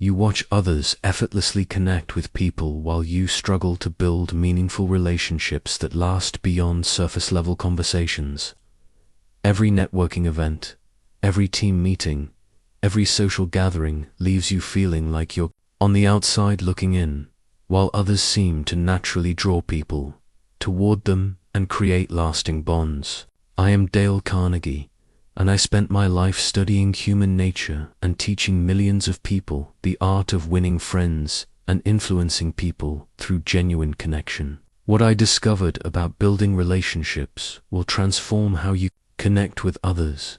You watch others effortlessly connect with people while you struggle to build meaningful relationships that last beyond surface-level conversations. Every networking event, every team meeting, every social gathering leaves you feeling like you're on the outside looking in, while others seem to naturally draw people toward them and create lasting bonds. I am Dale Carnegie, and I spent my life studying human nature and teaching millions of people the art of winning friends and influencing people through genuine connection. What I discovered about building relationships will transform how you connect with others,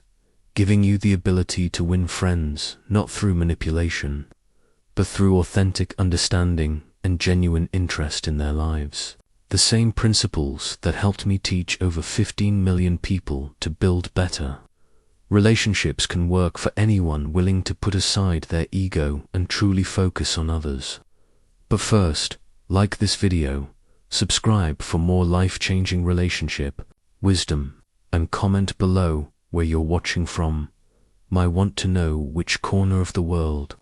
giving you the ability to win friends not through manipulation, but through authentic understanding and genuine interest in their lives. The same principles that helped me teach over 15 million people to build better relationships can work for anyone willing to put aside their ego and truly focus on others. But first, like this video, subscribe for more life-changing relationship wisdom, and comment below where you're watching from. I want to know which corner of the world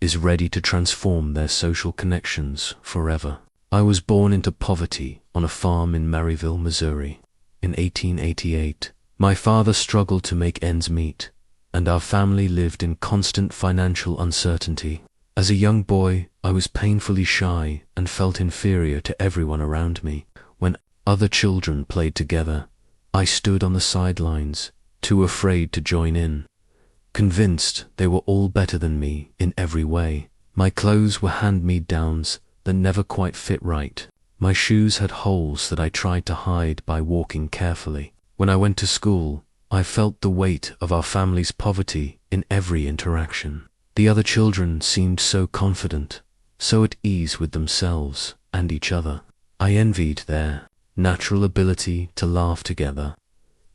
is ready to transform their social connections forever. I was born into poverty on a farm in Maryville, Missouri, in 1888. My father struggled to make ends meet, and our family lived in constant financial uncertainty. As a young boy, I was painfully shy and felt inferior to everyone around me. When other children played together, I stood on the sidelines, too afraid to join in, convinced they were all better than me in every way. My clothes were hand-me-downs that never quite fit right. My shoes had holes that I tried to hide by walking carefully. When I went to school, I felt the weight of our family's poverty in every interaction. The other children seemed so confident, so at ease with themselves and each other. I envied their natural ability to laugh together,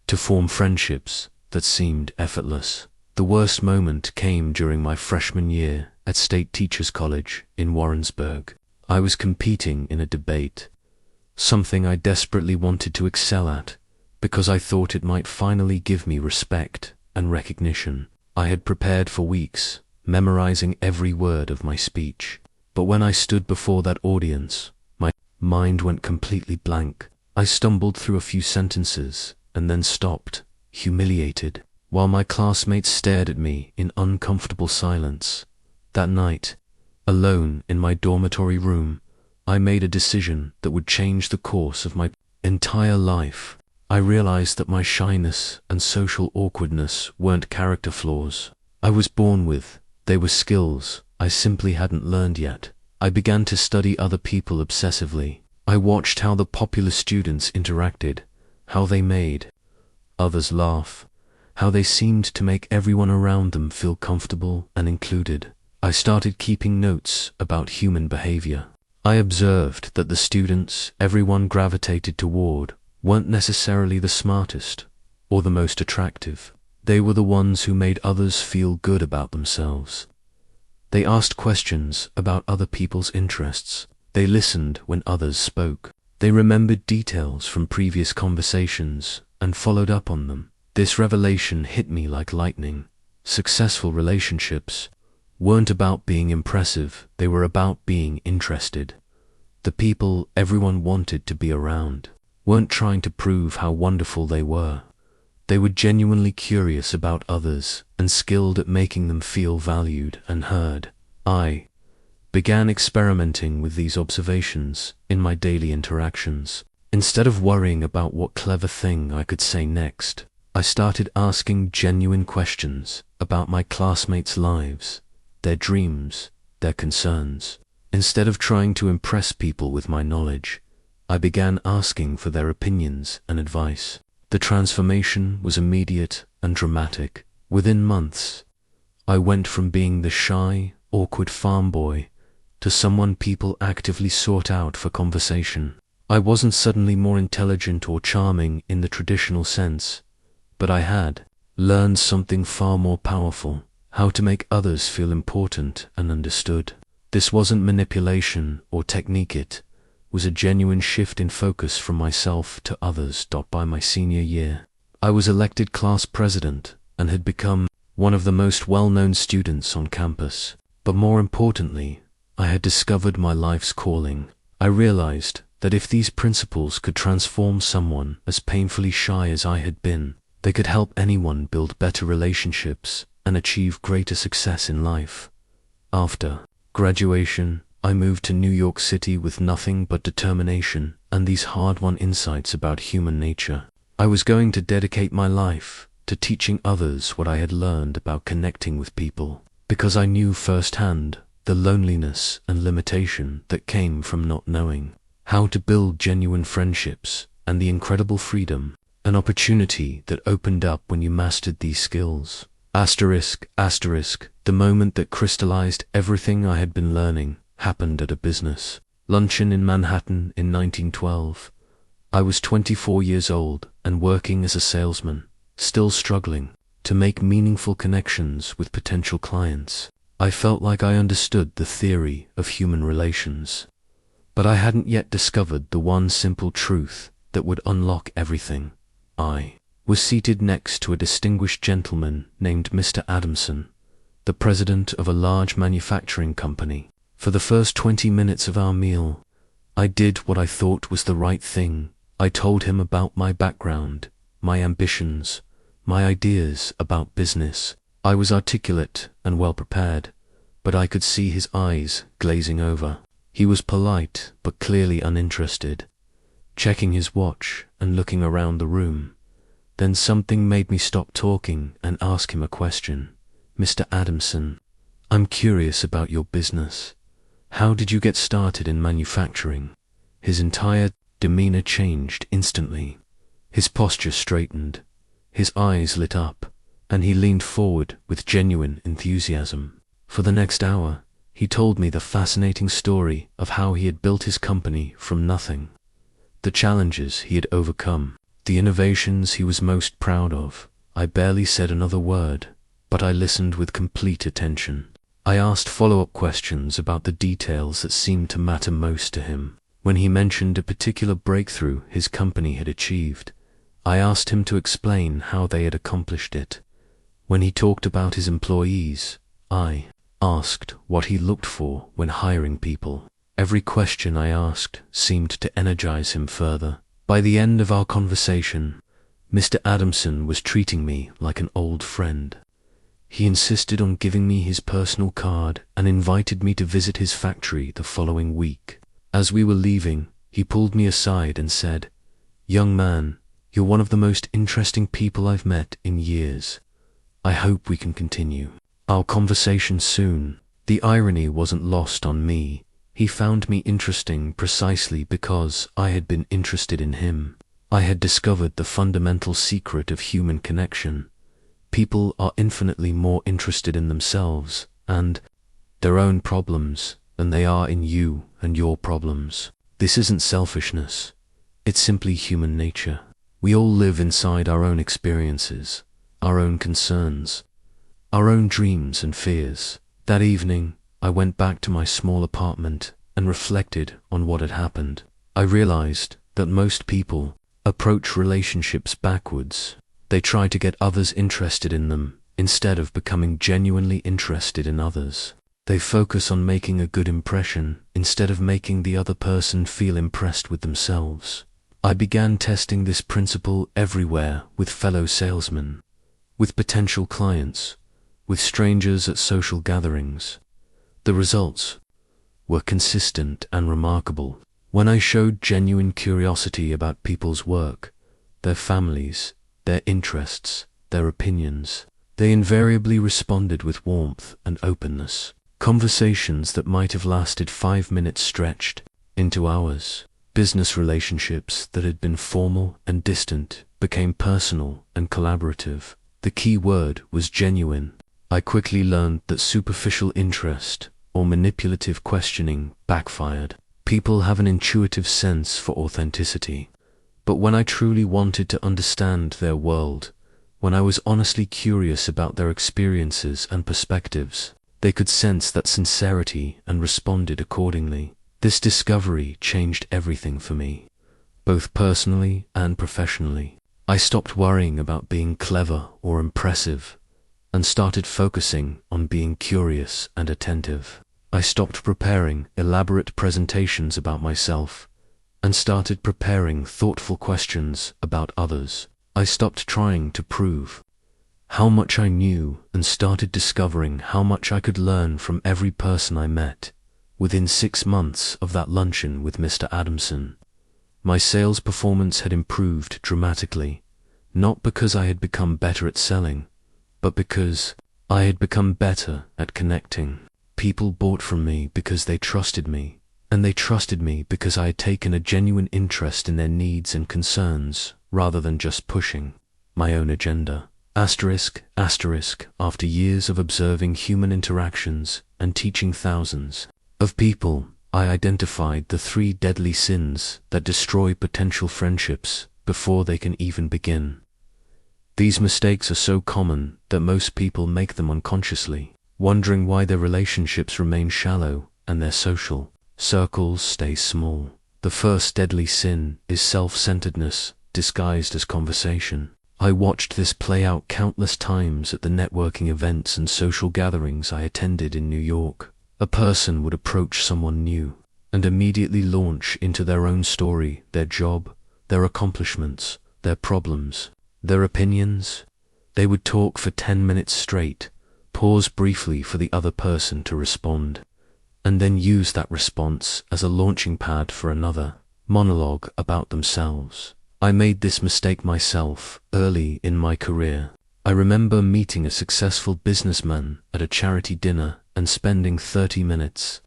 to form friendships that seemed effortless. The worst moment came during my freshman year at State Teachers College in Warrensburg. I was competing in a debate, something I desperately wanted to excel at, because I thought it might finally give me respect and recognition. I had prepared for weeks, memorizing every word of my speech. But when I stood before that audience, my mind went completely blank. I stumbled through a few sentences and then stopped, humiliated, while my classmates stared at me in uncomfortable silence. That night, alone in my dormitory room, I made a decision that would change the course of my entire life. I realized that my shyness and social awkwardness weren't character flaws I was born with. They were skills I simply hadn't learned yet. I began to study other people obsessively. I watched how the popular students interacted, how they made others laugh, how they seemed to make everyone around them feel comfortable and included. I started keeping notes about human behavior. I observed that the students everyone gravitated toward weren't necessarily the smartest or the most attractive. They were the ones who made others feel good about themselves. They asked questions about other people's interests. They listened when others spoke. They remembered details from previous conversations and followed up on them. This revelation hit me like lightning. Successful relationships weren't about being impressive, they were about being interested. The people everyone wanted to be around weren't trying to prove how wonderful they were. They were genuinely curious about others and skilled at making them feel valued and heard. I began experimenting with these observations in my daily interactions. Instead of worrying about what clever thing I could say next, I started asking genuine questions about my classmates' lives, their dreams, their concerns. Instead of trying to impress people with my knowledge, I began asking for their opinions and advice. The transformation was immediate and dramatic. Within months, I went from being the shy, awkward farm boy to someone people actively sought out for conversation. I wasn't suddenly more intelligent or charming in the traditional sense, but I had learned something far more powerful: how to make others feel important and understood. This wasn't manipulation or technique, it was a genuine shift in focus from myself to others. By my senior year, I was elected class president and had become one of the most well-known students on campus. But more importantly, I had discovered my life's calling. I realized that if these principles could transform someone as painfully shy as I had been, they could help anyone build better relationships and achieve greater success in life. After graduation, I moved to New York City with nothing but determination and these hard-won insights about human nature. I was going to dedicate my life to teaching others what I had learned about connecting with people, because I knew firsthand the loneliness and limitation that came from not knowing how to build genuine friendships, and the incredible freedom and opportunity that opened up when you mastered these skills. Asterisk, the moment that crystallized everything I had been learning happened at a business luncheon in Manhattan in 1912. I was 24 years old and working as a salesman, still struggling to make meaningful connections with potential clients. I felt like I understood the theory of human relations, but I hadn't yet discovered the one simple truth that would unlock everything. I was seated next to a distinguished gentleman named Mr. Adamson, the president of a large manufacturing company. For the first 20 minutes of our meal, I did what I thought was the right thing. I told him about my background, my ambitions, my ideas about business. I was articulate and well prepared, but I could see his eyes glazing over. He was polite but clearly uninterested, checking his watch and looking around the room. Then something made me stop talking and ask him a question. Mr. Adamson, I'm curious about your business. How did you get started in manufacturing? His entire demeanor changed instantly. His posture straightened, his eyes lit up, and he leaned forward with genuine enthusiasm. For the next hour, he told me the fascinating story of how he had built his company from nothing, the challenges he had overcome, the innovations he was most proud of. I barely said another word, but I listened with complete attention. I asked follow-up questions about the details that seemed to matter most to him. When he mentioned a particular breakthrough his company had achieved, I asked him to explain how they had accomplished it. When he talked about his employees, I asked what he looked for when hiring people. Every question I asked seemed to energize him further. By the end of our conversation, Mr. Adamson was treating me like an old friend. He insisted on giving me his personal card and invited me to visit his factory the following week. As we were leaving, he pulled me aside and said, "Young man, you're one of the most interesting people I've met in years. I hope we can continue our conversation soon." The irony wasn't lost on me. He found me interesting precisely because I had been interested in him. I had discovered the fundamental secret of human connection. People are infinitely more interested in themselves and their own problems than they are in you and your problems. This isn't selfishness. It's simply human nature. We all live inside our own experiences, our own concerns, our own dreams and fears. That evening, I went back to my small apartment and reflected on what had happened. I realized that most people approach relationships backwards. They try to get others interested in them instead of becoming genuinely interested in others. They focus on making a good impression instead of making the other person feel impressed with themselves. I began testing this principle everywhere with fellow salesmen, with potential clients, with strangers at social gatherings. The results were consistent and remarkable. When I showed genuine curiosity about people's work, their families, their interests, their opinions, they invariably responded with warmth and openness. Conversations that might have lasted 5 minutes stretched into hours. Business relationships that had been formal and distant became personal and collaborative. The key word was genuine. I quickly learned that superficial interest or manipulative questioning backfired. People have an intuitive sense for authenticity. But when I truly wanted to understand their world, when I was honestly curious about their experiences and perspectives, they could sense that sincerity and responded accordingly. This discovery changed everything for me, both personally and professionally. I stopped worrying about being clever or impressive. and started focusing on being curious and attentive. I stopped preparing elaborate presentations about myself and started preparing thoughtful questions about others. I stopped trying to prove how much I knew and started discovering how much I could learn from every person I met. Within 6 months of that luncheon with Mr. Adamson, my sales performance had improved dramatically, not because I had become better at selling, but because I had become better at connecting. People bought from me because they trusted me, and they trusted me because I had taken a genuine interest in their needs and concerns, rather than just pushing my own agenda. Asterisk, asterisk, after years of observing human interactions and teaching thousands of people, I identified the 3 deadly sins that destroy potential friendships before they can even begin. These mistakes are so common that most people make them unconsciously, wondering why their relationships remain shallow and their social circles stay small. The first deadly sin is self-centeredness disguised as conversation. I watched this play out countless times at the networking events and social gatherings I attended in New York. A person would approach someone new and immediately launch into their own story, their job, their accomplishments, their problems, their opinions. They would talk for 10 minutes straight, pause briefly for the other person to respond, and then use that response as a launching pad for another monologue about themselves. I made this mistake myself early in my career. I remember meeting a successful businessman at a charity dinner and spending 30 minutes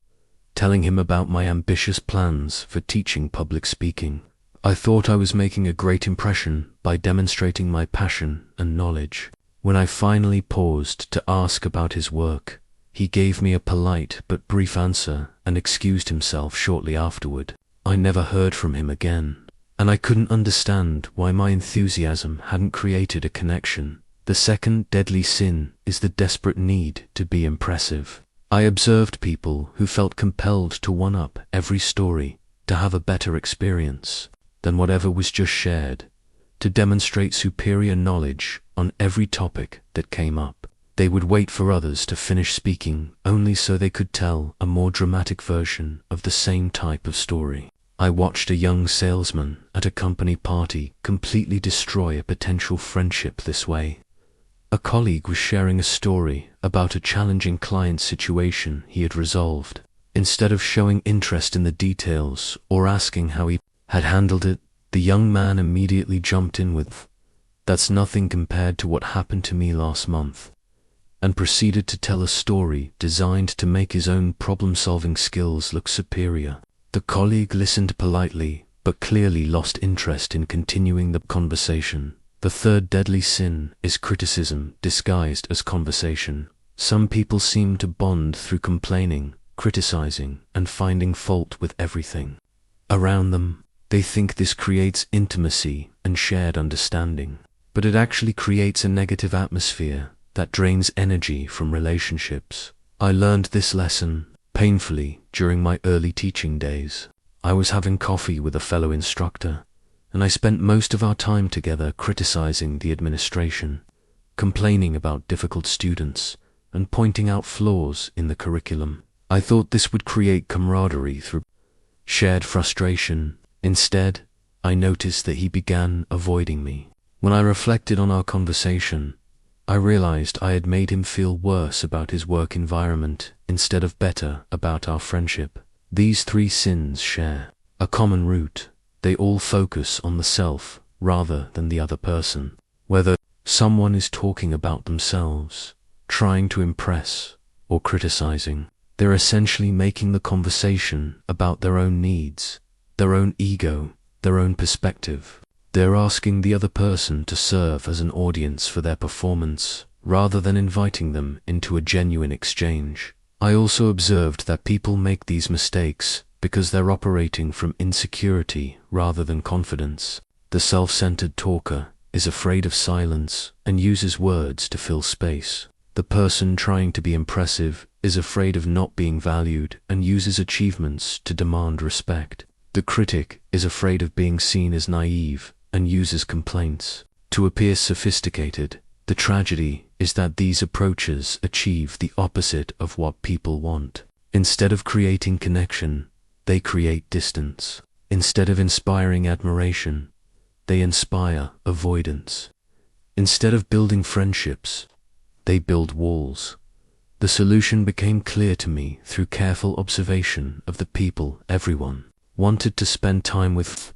telling him about my ambitious plans for teaching public speaking. I thought I was making a great impression by demonstrating my passion and knowledge. When I finally paused to ask about his work, he gave me a polite but brief answer and excused himself shortly afterward. I never heard from him again, and I couldn't understand why my enthusiasm hadn't created a connection. The second deadly sin is the desperate need to be impressive. I observed people who felt compelled to one-up every story, to have a better experience than whatever was just shared, to demonstrate superior knowledge on every topic that came up. They would wait for others to finish speaking only so they could tell a more dramatic version of the same type of story. I watched a young salesman at a company party completely destroy a potential friendship this way. A colleague was sharing a story about a challenging client situation he had resolved. Instead of showing interest in the details or asking how he had handled it, the young man immediately jumped in with, "That's nothing compared to what happened to me last month," and proceeded to tell a story designed to make his own problem-solving skills look superior. The colleague listened politely, but clearly lost interest in continuing the conversation. The third deadly sin is criticism disguised as conversation. Some people seem to bond through complaining, criticizing, and finding fault with everything around them. They think this creates intimacy and shared understanding, but it actually creates a negative atmosphere that drains energy from relationships. I learned this lesson painfully during my early teaching days. I was having coffee with a fellow instructor, and I spent most of our time together criticizing the administration, complaining about difficult students, and pointing out flaws in the curriculum. I thought this would create camaraderie through shared frustration. Instead, I noticed that he began avoiding me. When I reflected on our conversation, I realized I had made him feel worse about his work environment instead of better about our friendship. These 3 sins share a common root. They all focus on the self rather than the other person. Whether someone is talking about themselves, trying to impress, or criticizing, they're essentially making the conversation about their own needs, their own ego, their own perspective. They're asking the other person to serve as an audience for their performance, rather than inviting them into a genuine exchange. I also observed that people make these mistakes because they're operating from insecurity rather than confidence. The self-centered talker is afraid of silence and uses words to fill space. The person trying to be impressive is afraid of not being valued and uses achievements to demand respect. The critic is afraid of being seen as naive and uses complaints to appear sophisticated. The tragedy is that these approaches achieve the opposite of what people want. Instead of creating connection, they create distance. Instead of inspiring admiration, they inspire avoidance. Instead of building friendships, they build walls. The solution became clear to me through careful observation of the people everyone wanted to spend time with.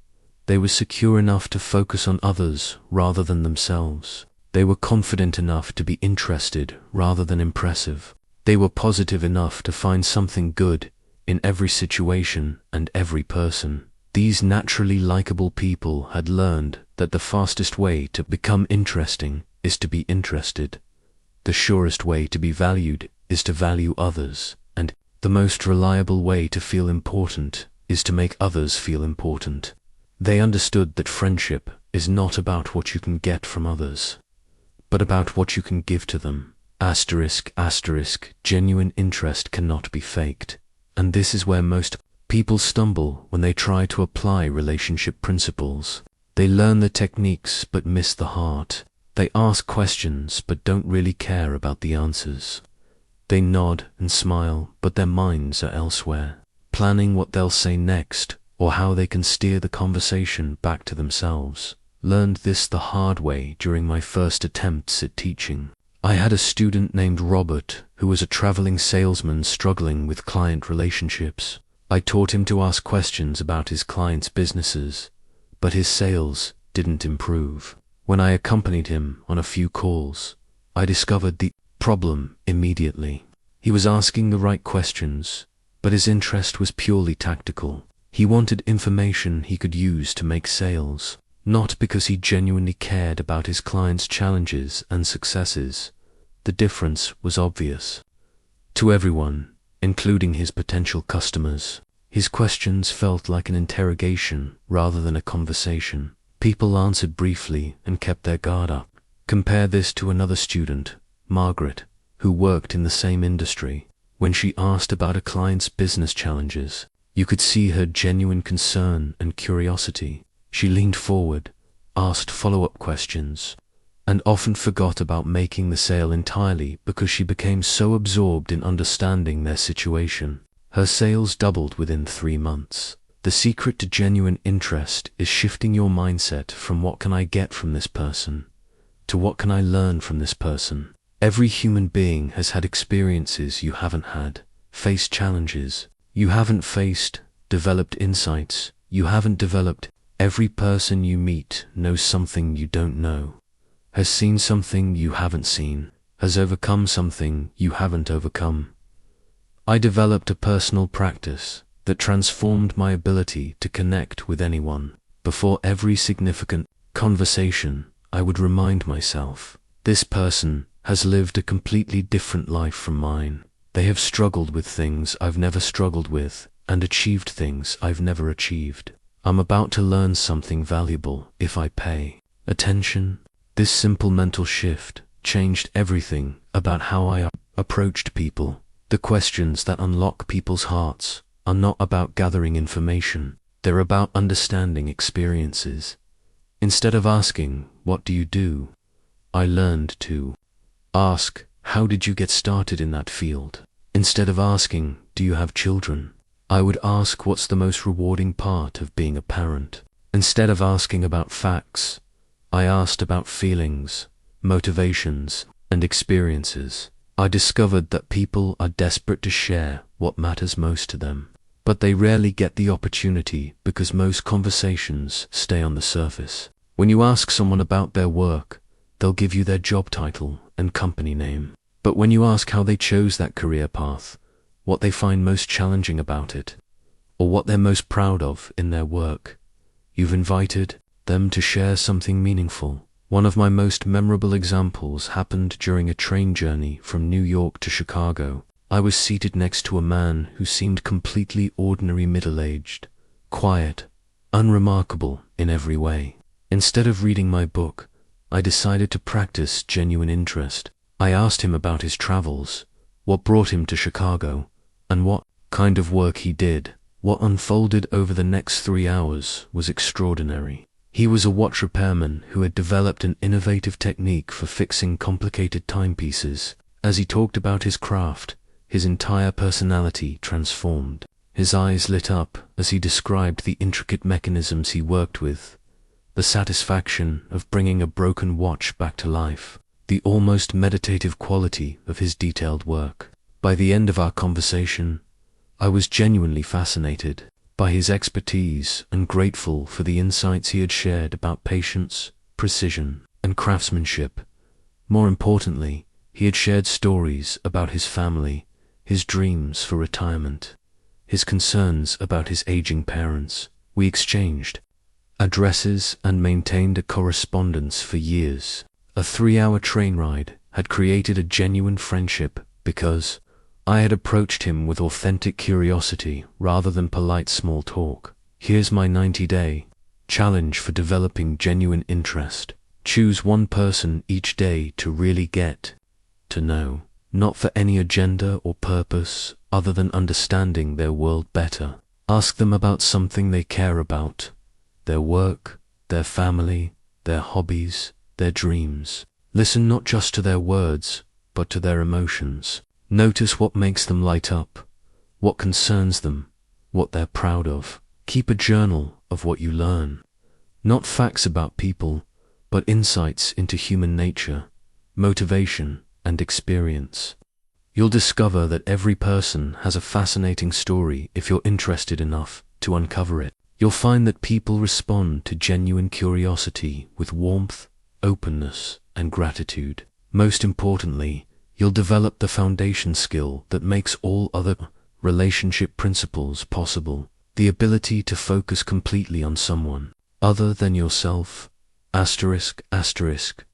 They were secure enough to focus on others rather than themselves. They were confident enough to be interested rather than impressive. They were positive enough to find something good in every situation and every person. These naturally likable people had learned that the fastest way to become interesting is to be interested. The surest way to be valued is to value others, and the most reliable way to feel important is to make others feel important. They understood that friendship is not about what you can get from others, but about what you can give to them. Asterisk, asterisk, genuine interest cannot be faked. And this is where most people stumble when they try to apply relationship principles. They learn the techniques but miss the heart. They ask questions but don't really care about the answers. They nod and smile, but their minds are elsewhere, planning what they'll say next or how they can steer the conversation back to themselves. Learned this the hard way during my first attempts at teaching. I had a student named Robert who was a traveling salesman struggling with client relationships. I taught him to ask questions about his clients' businesses, but his sales didn't improve. When I accompanied him on a few calls, I discovered the problem immediately. He was asking the right questions, but his interest was purely tactical. He wanted information he could use to make sales, not because he genuinely cared about his clients' challenges and successes. The difference was obvious to everyone, including his potential customers. His questions felt like an interrogation rather than a conversation. People answered briefly and kept their guard up. Compare this to another student, Margaret, who worked in the same industry. When she asked about a client's business challenges, you could see her genuine concern and curiosity. She leaned forward, asked follow-up questions, and often forgot about making the sale entirely because she became so absorbed in understanding their situation. Her sales doubled within 3 months. The secret to genuine interest is shifting your mindset from what can I get from this person to what can I learn from this person. Every human being has had experiences you haven't had, faced challenges you haven't faced, developed insights you haven't developed. Every person you meet knows something you don't know, has seen something you haven't seen, has overcome something you haven't overcome. I developed a personal practice that transformed my ability to connect with anyone. Before every significant conversation, I would remind myself, this person has lived a completely different life from mine. They have struggled with things I've never struggled with and achieved things I've never achieved. I'm about to learn something valuable if I pay attention. This simple mental shift changed everything about how I approached people. The questions that unlock people's hearts are not about gathering information. They're about understanding experiences. Instead of asking, "What do you do?" I learned to ask, "How did you get started in that field?" Instead of asking, "Do you have children?" I would ask, "What's the most rewarding part of being a parent?" Instead of asking about facts, I asked about feelings, motivations, and experiences. I discovered that people are desperate to share what matters most to them, but they rarely get the opportunity because most conversations stay on the surface. When you ask someone about their work, they'll give you their job title and company name. But when you ask how they chose that career path, what they find most challenging about it, or what they're most proud of in their work, you've invited them to share something meaningful. One of my most memorable examples happened during a train journey from New York to Chicago. I was seated next to a man who seemed completely ordinary, middle-aged, quiet, unremarkable in every way. Instead of reading my book, I decided to practice genuine interest. I asked him about his travels, what brought him to Chicago, and what kind of work he did. What unfolded over the next 3 hours was extraordinary. He was a watch repairman who had developed an innovative technique for fixing complicated timepieces. As he talked about his craft, his entire personality transformed. His eyes lit up as he described the intricate mechanisms he worked with, the satisfaction of bringing a broken watch back to life, the almost meditative quality of his detailed work. By the end of our conversation, I was genuinely fascinated by his expertise and grateful for the insights he had shared about patience, precision, and craftsmanship. More importantly, he had shared stories about his family, his dreams for retirement, his concerns about his aging parents. We exchanged addresses and maintained a correspondence for years. A 3-hour train ride had created a genuine friendship because I had approached him with authentic curiosity rather than polite small talk. Here's my 90-day challenge for developing genuine interest. Choose one person each day to really get to know, not for any agenda or purpose other than understanding their world better. Ask them about something they care about, their work, their family, their hobbies, their dreams. Listen not just to their words, but to their emotions. Notice what makes them light up, what concerns them, what they're proud of. Keep a journal of what you learn. Not facts about people, but insights into human nature, motivation, and experience. You'll discover that every person has a fascinating story if you're interested enough to uncover it. You'll find that people respond to genuine curiosity with warmth, openness, and gratitude. Most importantly, you'll develop the foundation skill that makes all other relationship principles possible, the ability to focus completely on someone other than yourself. The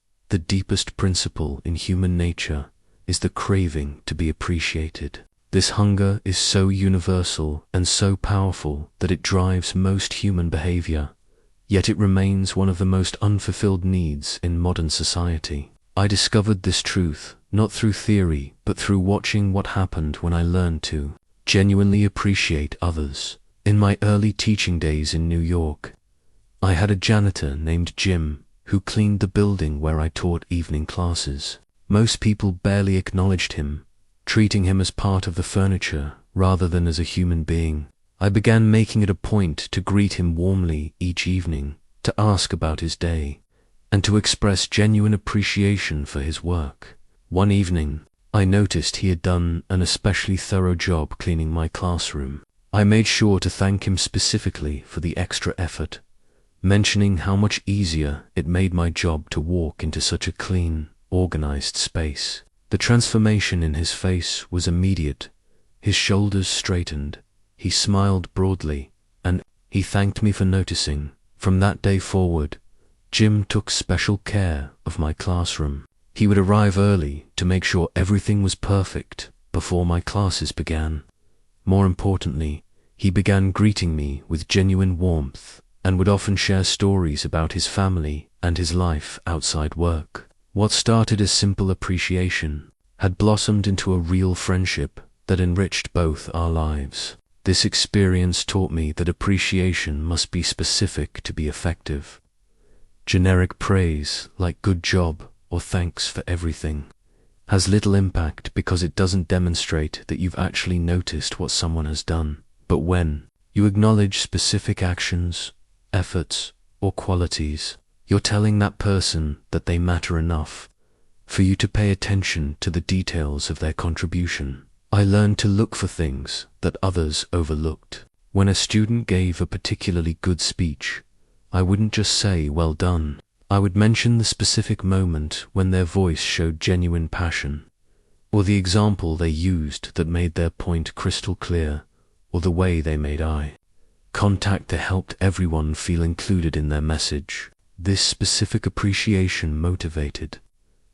deepest principle in human nature is the craving to be appreciated. This hunger is so universal and so powerful that it drives most human behavior, yet it remains one of the most unfulfilled needs in modern society. I discovered this truth not through theory, but through watching what happened when I learned to genuinely appreciate others. In my early teaching days in New York, I had a janitor named Jim who cleaned the building where I taught evening classes. Most people barely acknowledged him, treating him as part of the furniture rather than as a human being. I began making it a point to greet him warmly each evening, to ask about his day, and to express genuine appreciation for his work. One evening, I noticed he had done an especially thorough job cleaning my classroom. I made sure to thank him specifically for the extra effort, mentioning how much easier it made my job to walk into such a clean, organized space. The transformation in his face was immediate. His shoulders straightened, he smiled broadly, and he thanked me for noticing. From that day forward, Jim took special care of my classroom. He would arrive early to make sure everything was perfect before my classes began. More importantly, he began greeting me with genuine warmth and would often share stories about his family and his life outside work. What started as simple appreciation had blossomed into a real friendship that enriched both our lives. This experience taught me that appreciation must be specific to be effective. Generic praise, like good job or thanks for everything, has little impact because it doesn't demonstrate that you've actually noticed what someone has done. But when you acknowledge specific actions, efforts, or qualities, you're telling that person that they matter enough for you to pay attention to the details of their contribution. I learned to look for things that others overlooked. When a student gave a particularly good speech, I wouldn't just say, "Well done." I would mention the specific moment when their voice showed genuine passion, or the example they used that made their point crystal clear, or the way they made eye contact that helped everyone feel included in their message. This specific appreciation motivated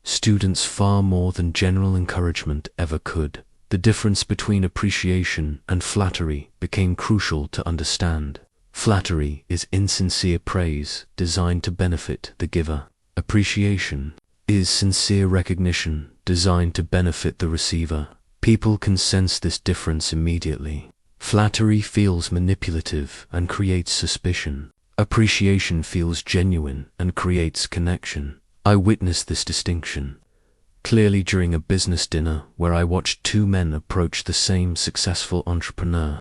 students far more than general encouragement ever could. The difference between appreciation and flattery became crucial to understand. Flattery is insincere praise designed to benefit the giver. Appreciation is sincere recognition designed to benefit the receiver. People can sense this difference immediately. Flattery feels manipulative and creates suspicion. Appreciation feels genuine and creates connection. I witnessed this distinction clearly during a business dinner where I watched two men approach the same successful entrepreneur.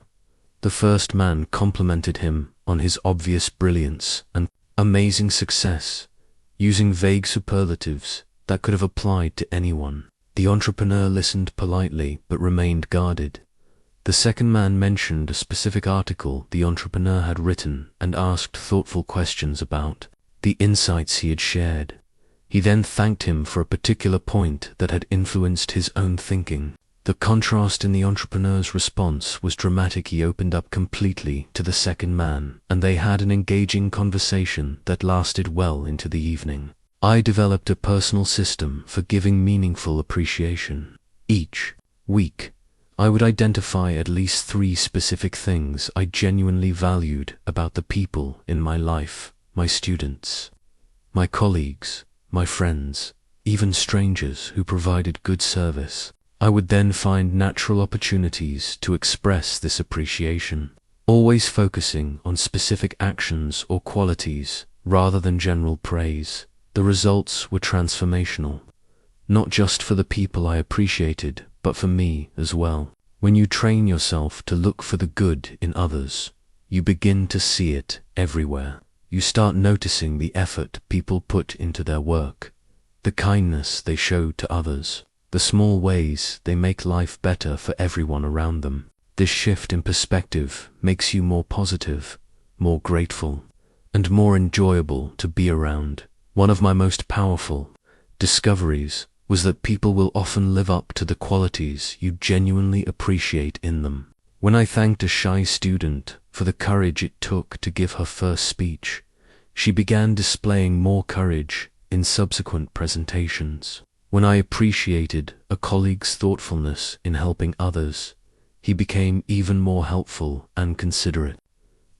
The first man complimented him on his obvious brilliance and amazing success, using vague superlatives that could have applied to anyone. The entrepreneur listened politely but remained guarded. The second man mentioned a specific article the entrepreneur had written and asked thoughtful questions about the insights he had shared. He then thanked him for a particular point that had influenced his own thinking. The contrast in the entrepreneur's response was dramatic. He opened up completely to the second man, and they had an engaging conversation that lasted well into the evening. I developed a personal system for giving meaningful appreciation. Each week, I would identify at least 3 specific things I genuinely valued about the people in my life: my students, my colleagues, my friends, even strangers who provided good service. I would then find natural opportunities to express this appreciation, always focusing on specific actions or qualities rather than general praise. The results were transformational, not just for the people I appreciated, but for me as well. When you train yourself to look for the good in others, you begin to see it everywhere. You start noticing the effort people put into their work, the kindness they show to others, the small ways they make life better for everyone around them. This shift in perspective makes you more positive, more grateful, and more enjoyable to be around. One of my most powerful discoveries was that people will often live up to the qualities you genuinely appreciate in them. When I thanked a shy student for the courage it took to give her first speech, she began displaying more courage in subsequent presentations. When I appreciated a colleague's thoughtfulness in helping others, he became even more helpful and considerate.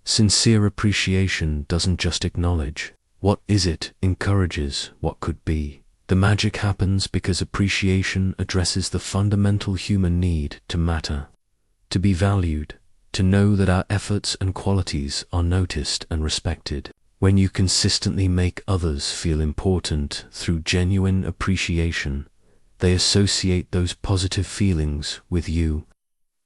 Sincere appreciation doesn't just acknowledge what is, it encourages what could be. The magic happens because appreciation addresses the fundamental human need to matter, to be valued, to know that our efforts and qualities are noticed and respected. When you consistently make others feel important through genuine appreciation, they associate those positive feelings with you.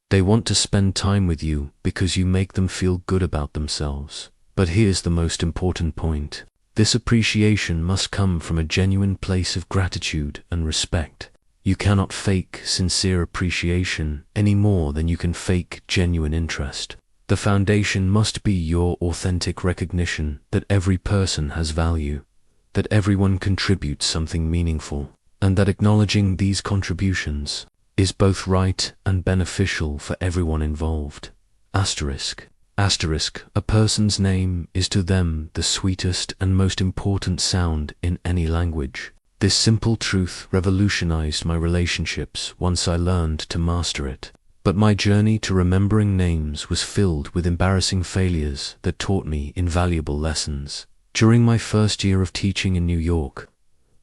They want to spend time with you because you make them feel good about themselves. But here's the most important point. This appreciation must come from a genuine place of gratitude and respect. You cannot fake sincere appreciation any more than you can fake genuine interest. The foundation must be your authentic recognition that every person has value, that everyone contributes something meaningful, and that acknowledging these contributions is both right and beneficial for everyone involved. Asterisk. A person's name is to them the sweetest and most important sound in any language. This simple truth revolutionized my relationships once I learned to master it. But my journey to remembering names was filled with embarrassing failures that taught me invaluable lessons. During my first year of teaching in New York,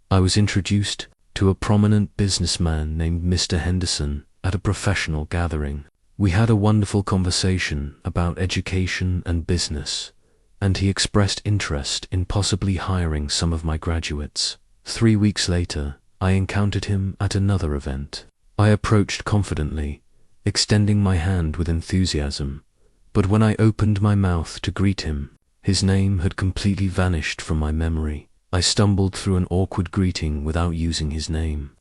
I was introduced to a prominent businessman named Mr. Henderson at a professional gathering. We had a wonderful conversation about education and business, and he expressed interest in possibly hiring some of my graduates. 3 weeks later, I encountered him at another event. I approached confidently, extending my hand with enthusiasm, but when I opened my mouth to greet him, his name had completely vanished from my memory. I stumbled through an awkward greeting without using his name,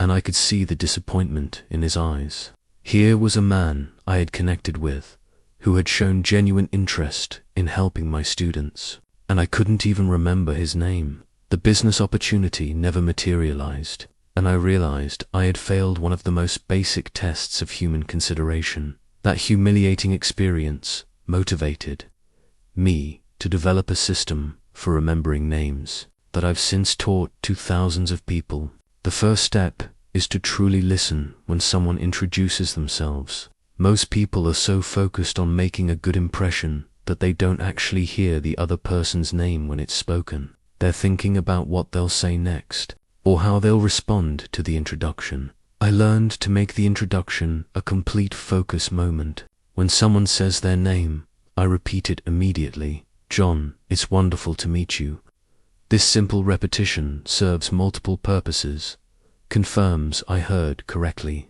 and I could see the disappointment in his eyes. Here was a man I had connected with, who had shown genuine interest in helping my students, and I couldn't even remember his name. The business opportunity never materialized, and I realized I had failed one of the most basic tests of human consideration. That humiliating experience motivated me to develop a system for remembering names that I've since taught to thousands of people. The first step is to truly listen when someone introduces themselves. Most people are so focused on making a good impression that they don't actually hear the other person's name when it's spoken. They're thinking about what they'll say next, or how they'll respond to the introduction. I learned to make the introduction a complete focus moment. When someone says their name, I repeat it immediately, John, it's wonderful to meet you. This simple repetition serves multiple purposes. Confirms I heard correctly.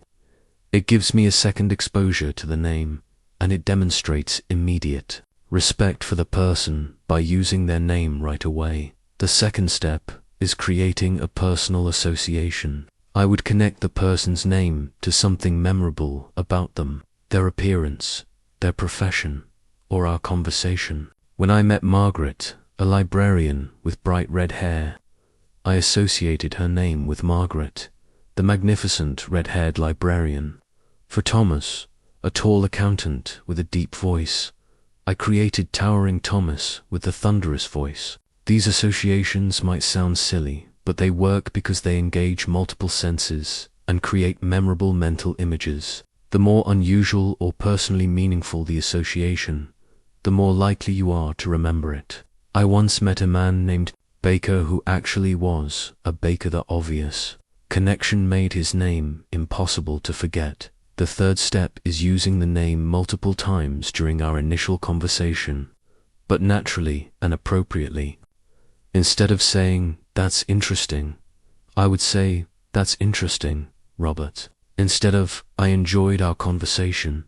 It gives me a second exposure to the name, and it demonstrates immediate respect for the person by using their name right away. The second step is creating a personal association. I would connect the person's name to something memorable about them, their appearance, their profession, or our conversation. When I met Margaret, a librarian with bright red hair, I associated her name with Margaret, the magnificent red-haired librarian. For Thomas, a tall accountant with a deep voice, I created towering Thomas with the thunderous voice. These associations might sound silly, but they work because they engage multiple senses and create memorable mental images. The more unusual or personally meaningful the association, the more likely you are to remember it. I once met a man named Baker who actually was a baker. The obvious connection made his name impossible to forget. The third step is using the name multiple times during our initial conversation, but naturally and appropriately. Instead of saying, "That's interesting," I would say, "That's interesting, Robert." Instead of, "I enjoyed our conversation,"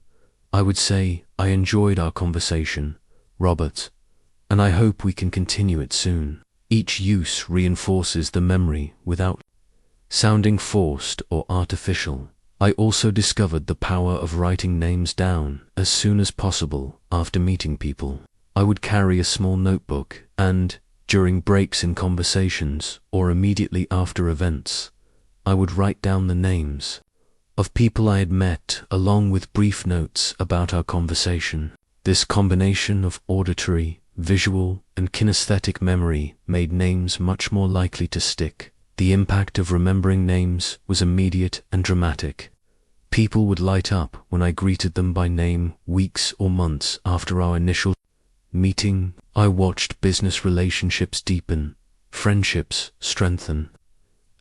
I would say, "I enjoyed our conversation, Robert, and I hope we can continue it soon." Each use reinforces the memory without sounding forced or artificial. I also discovered the power of writing names down as soon as possible after meeting people. I would carry a small notebook and, during breaks in conversations or immediately after events, I would write down the names of people I had met along with brief notes about our conversation. This combination of auditory, visual, and kinesthetic memory made names much more likely to stick. The impact of remembering names was immediate and dramatic. People would light up when I greeted them by name weeks or months after our initial meeting. I watched business relationships deepen, friendships strengthen,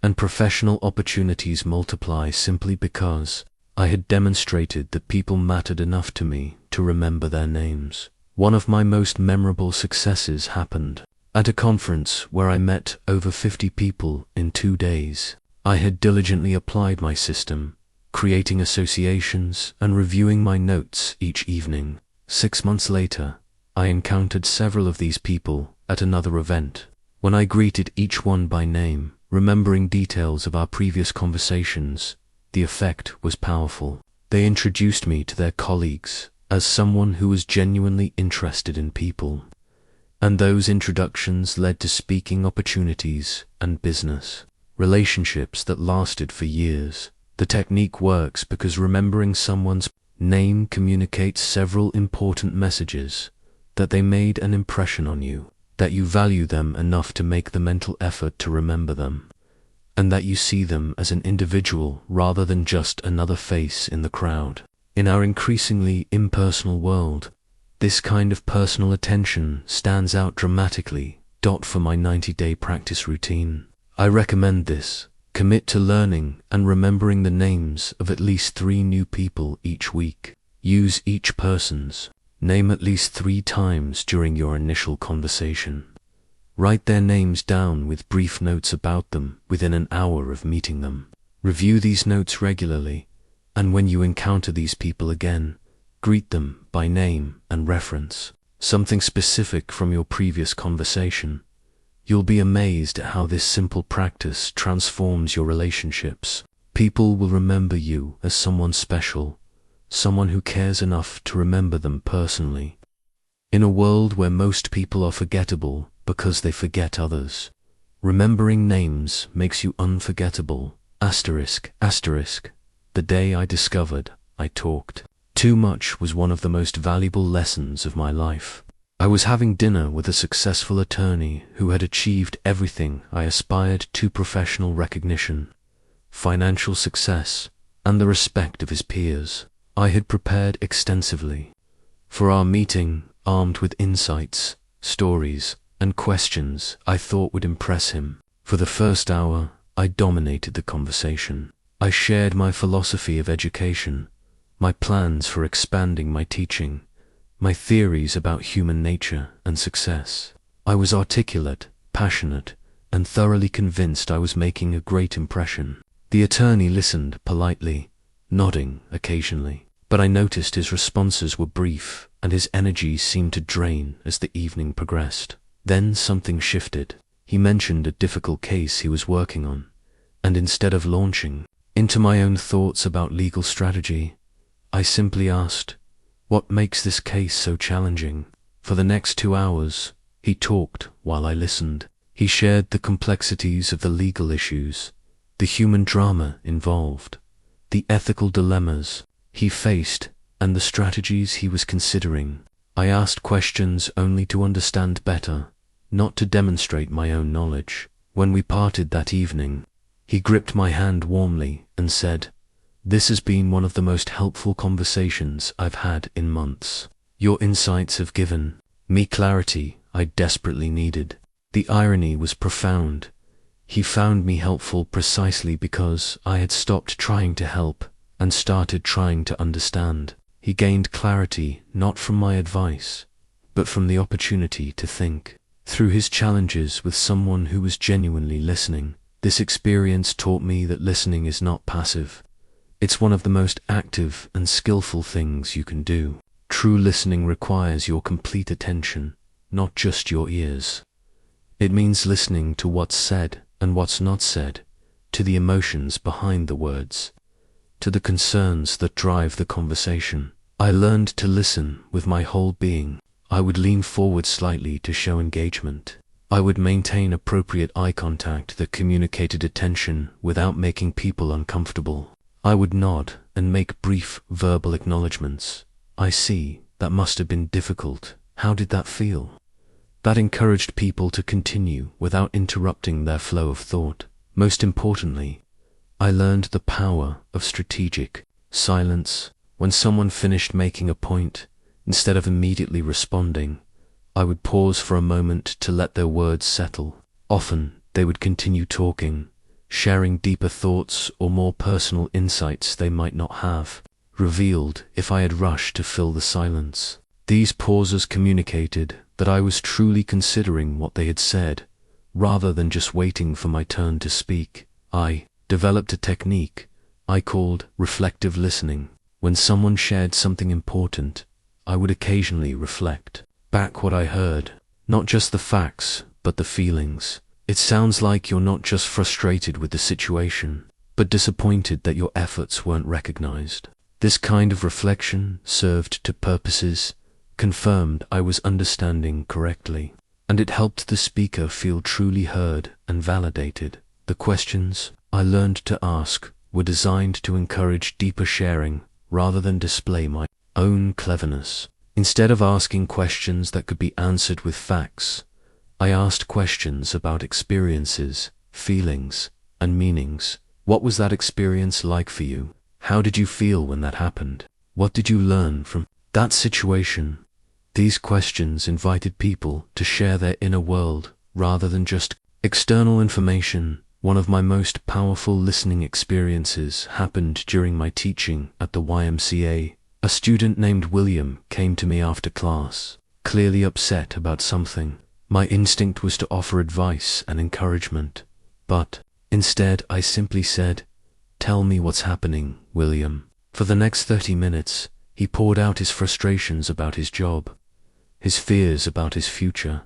and professional opportunities multiply simply because I had demonstrated that people mattered enough to me to remember their names. One of my most memorable successes happened at a conference where I met over 50 people in 2 days. I had diligently applied my system, creating associations and reviewing my notes each evening. 6 months later, I encountered several of these people at another event. When I greeted each one by name, remembering details of our previous conversations, the effect was powerful. They introduced me to their colleagues as someone who was genuinely interested in people. And those introductions led to speaking opportunities and business relationships that lasted for years. The technique works because remembering someone's name communicates several important messages: that they made an impression on you, that you value them enough to make the mental effort to remember them, and that you see them as an individual rather than just another face in the crowd. In our increasingly impersonal world, this kind of personal attention stands out dramatically. For my 90-day practice routine, I recommend this. Commit to learning and remembering the names of at least 3 new people each week. Use each person's name at least 3 times during your initial conversation. Write their names down with brief notes about them within an hour of meeting them. Review these notes regularly, and when you encounter these people again, greet them by name and reference something specific from your previous conversation. You'll be amazed at how this simple practice transforms your relationships. People will remember you as someone special, someone who cares enough to remember them personally. In a world where most people are forgettable because they forget others, remembering names makes you unforgettable. Asterisk, asterisk. The day I discovered I talked too much was one of the most valuable lessons of my life. I was having dinner with a successful attorney who had achieved everything I aspired to: professional recognition, financial success, and the respect of his peers. I had prepared extensively for our meeting, armed with insights, stories, and questions I thought would impress him. For the first hour, I dominated the conversation. I shared my philosophy of education, my plans for expanding my teaching, my theories about human nature and success. I was articulate, passionate, and thoroughly convinced I was making a great impression. The attorney listened politely, nodding occasionally, but I noticed his responses were brief and his energy seemed to drain as the evening progressed. Then something shifted. He mentioned a difficult case he was working on, and instead of launching into my own thoughts about legal strategy, I simply asked, "What makes this case so challenging?" For the next 2 hours, he talked while I listened. He shared the complexities of the legal issues, the human drama involved, the ethical dilemmas he faced, and the strategies he was considering. I asked questions only to understand better, not to demonstrate my own knowledge. When we parted that evening, he gripped my hand warmly and said, "This has been one of the most helpful conversations I've had in months. Your insights have given me clarity I desperately needed." The irony was profound. He found me helpful precisely because I had stopped trying to help and started trying to understand. He gained clarity not from my advice, but from the opportunity to think through his challenges with someone who was genuinely listening. This experience taught me that listening is not passive. It's one of the most active and skillful things you can do. True listening requires your complete attention, not just your ears. It means listening to what's said and what's not said, to the emotions behind the words, to the concerns that drive the conversation. I learned to listen with my whole being. I would lean forward slightly to show engagement. I would maintain appropriate eye contact that communicated attention without making people uncomfortable. I would nod and make brief verbal acknowledgements. "I see, that must have been difficult. How did that feel?" That encouraged people to continue without interrupting their flow of thought. Most importantly, I learned the power of strategic silence. When someone finished making a point, instead of immediately responding, I would pause for a moment to let their words settle. Often, they would continue talking, sharing deeper thoughts or more personal insights they might not have revealed if I had rushed to fill the silence. These pauses communicated that I was truly considering what they had said, rather than just waiting for my turn to speak. I developed a technique I called reflective listening. When someone shared something important, I would occasionally reflect back what I heard, not just the facts, but the feelings. It sounds like you're not just frustrated with the situation, but disappointed that your efforts weren't recognized. This kind of reflection served two purposes: confirmed I was understanding correctly, and it helped the speaker feel truly heard and validated. The questions I learned to ask were designed to encourage deeper sharing rather than display my own cleverness. Instead of asking questions that could be answered with facts, I asked questions about experiences, feelings, and meanings. What was that experience like for you? How did you feel when that happened? What did you learn from that situation? These questions invited people to share their inner world rather than just external information. One of my most powerful listening experiences happened during my teaching at the YMCA. A student named William came to me after class, clearly upset about something. My instinct was to offer advice and encouragement, but instead I simply said, "Tell me what's happening, William." For the next 30 minutes, he poured out his frustrations about his job, his fears about his future,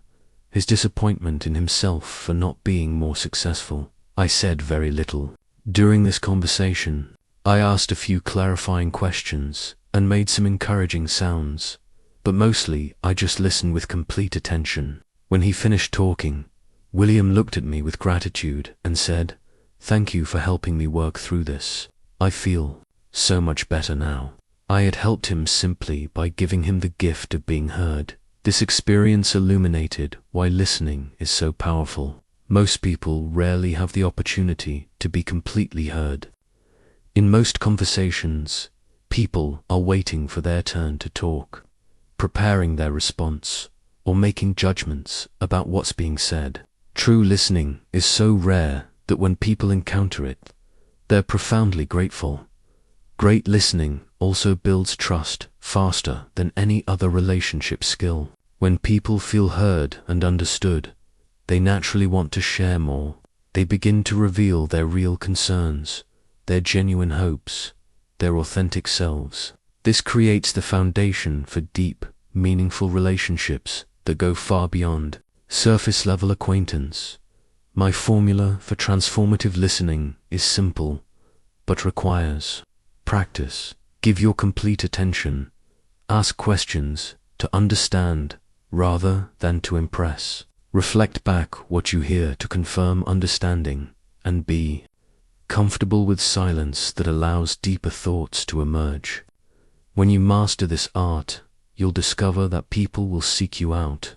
his disappointment in himself for not being more successful. I said very little. During this conversation, I asked a few clarifying questions and made some encouraging sounds, but mostly I just listened with complete attention. When he finished talking, William looked at me with gratitude and said, "Thank you for helping me work through this. I feel so much better now." I had helped him simply by giving him the gift of being heard. This experience illuminated why listening is so powerful. Most people rarely have the opportunity to be completely heard. In most conversations, people are waiting for their turn to talk, preparing their response, or making judgments about what's being said. True listening is so rare that when people encounter it, they're profoundly grateful. Great listening also builds trust faster than any other relationship skill. When people feel heard and understood, they naturally want to share more. They begin to reveal their real concerns, their genuine hopes, their authentic selves. This creates the foundation for deep, meaningful relationships that go far beyond surface-level acquaintance. My formula for transformative listening is simple, but requires practice. Give your complete attention. Ask questions to understand rather than to impress. Reflect back what you hear to confirm understanding, and be comfortable with silence that allows deeper thoughts to emerge. When you master this art, you'll discover that people will seek you out,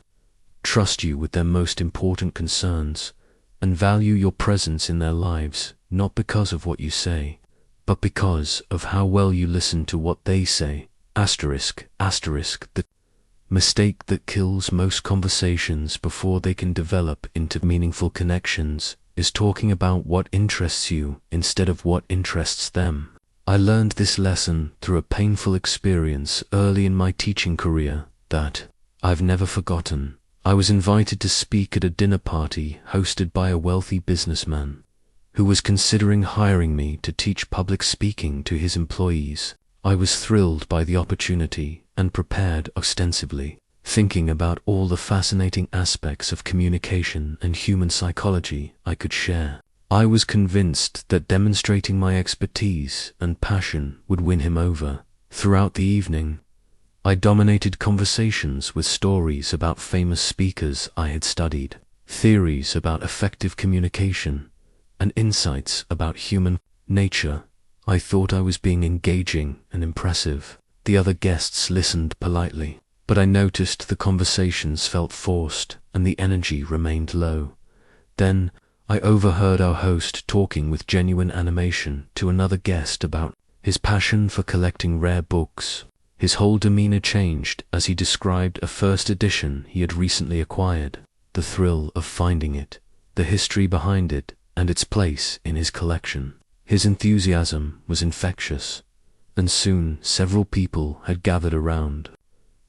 trust you with their most important concerns, and value your presence in their lives, not because of what you say, but because of how well you listen to what they say. The mistake that kills most conversations before they can develop into meaningful connections is talking about what interests you instead of what interests them. I learned this lesson through a painful experience early in my teaching career that I've never forgotten. I was invited to speak at a dinner party hosted by a wealthy businessman who was considering hiring me to teach public speaking to his employees. I was thrilled by the opportunity and prepared extensively, thinking about all the fascinating aspects of communication and human psychology I could share. I was convinced that demonstrating my expertise and passion would win him over. Throughout the evening, I dominated conversations with stories about famous speakers I had studied, theories about effective communication, and insights about human nature. I thought I was being engaging and impressive. The other guests listened politely, but I noticed the conversations felt forced and the energy remained low. Then I overheard our host talking with genuine animation to another guest about his passion for collecting rare books. His whole demeanor changed as he described a first edition he had recently acquired, the thrill of finding it, the history behind it, and its place in his collection. His enthusiasm was infectious, and soon several people had gathered around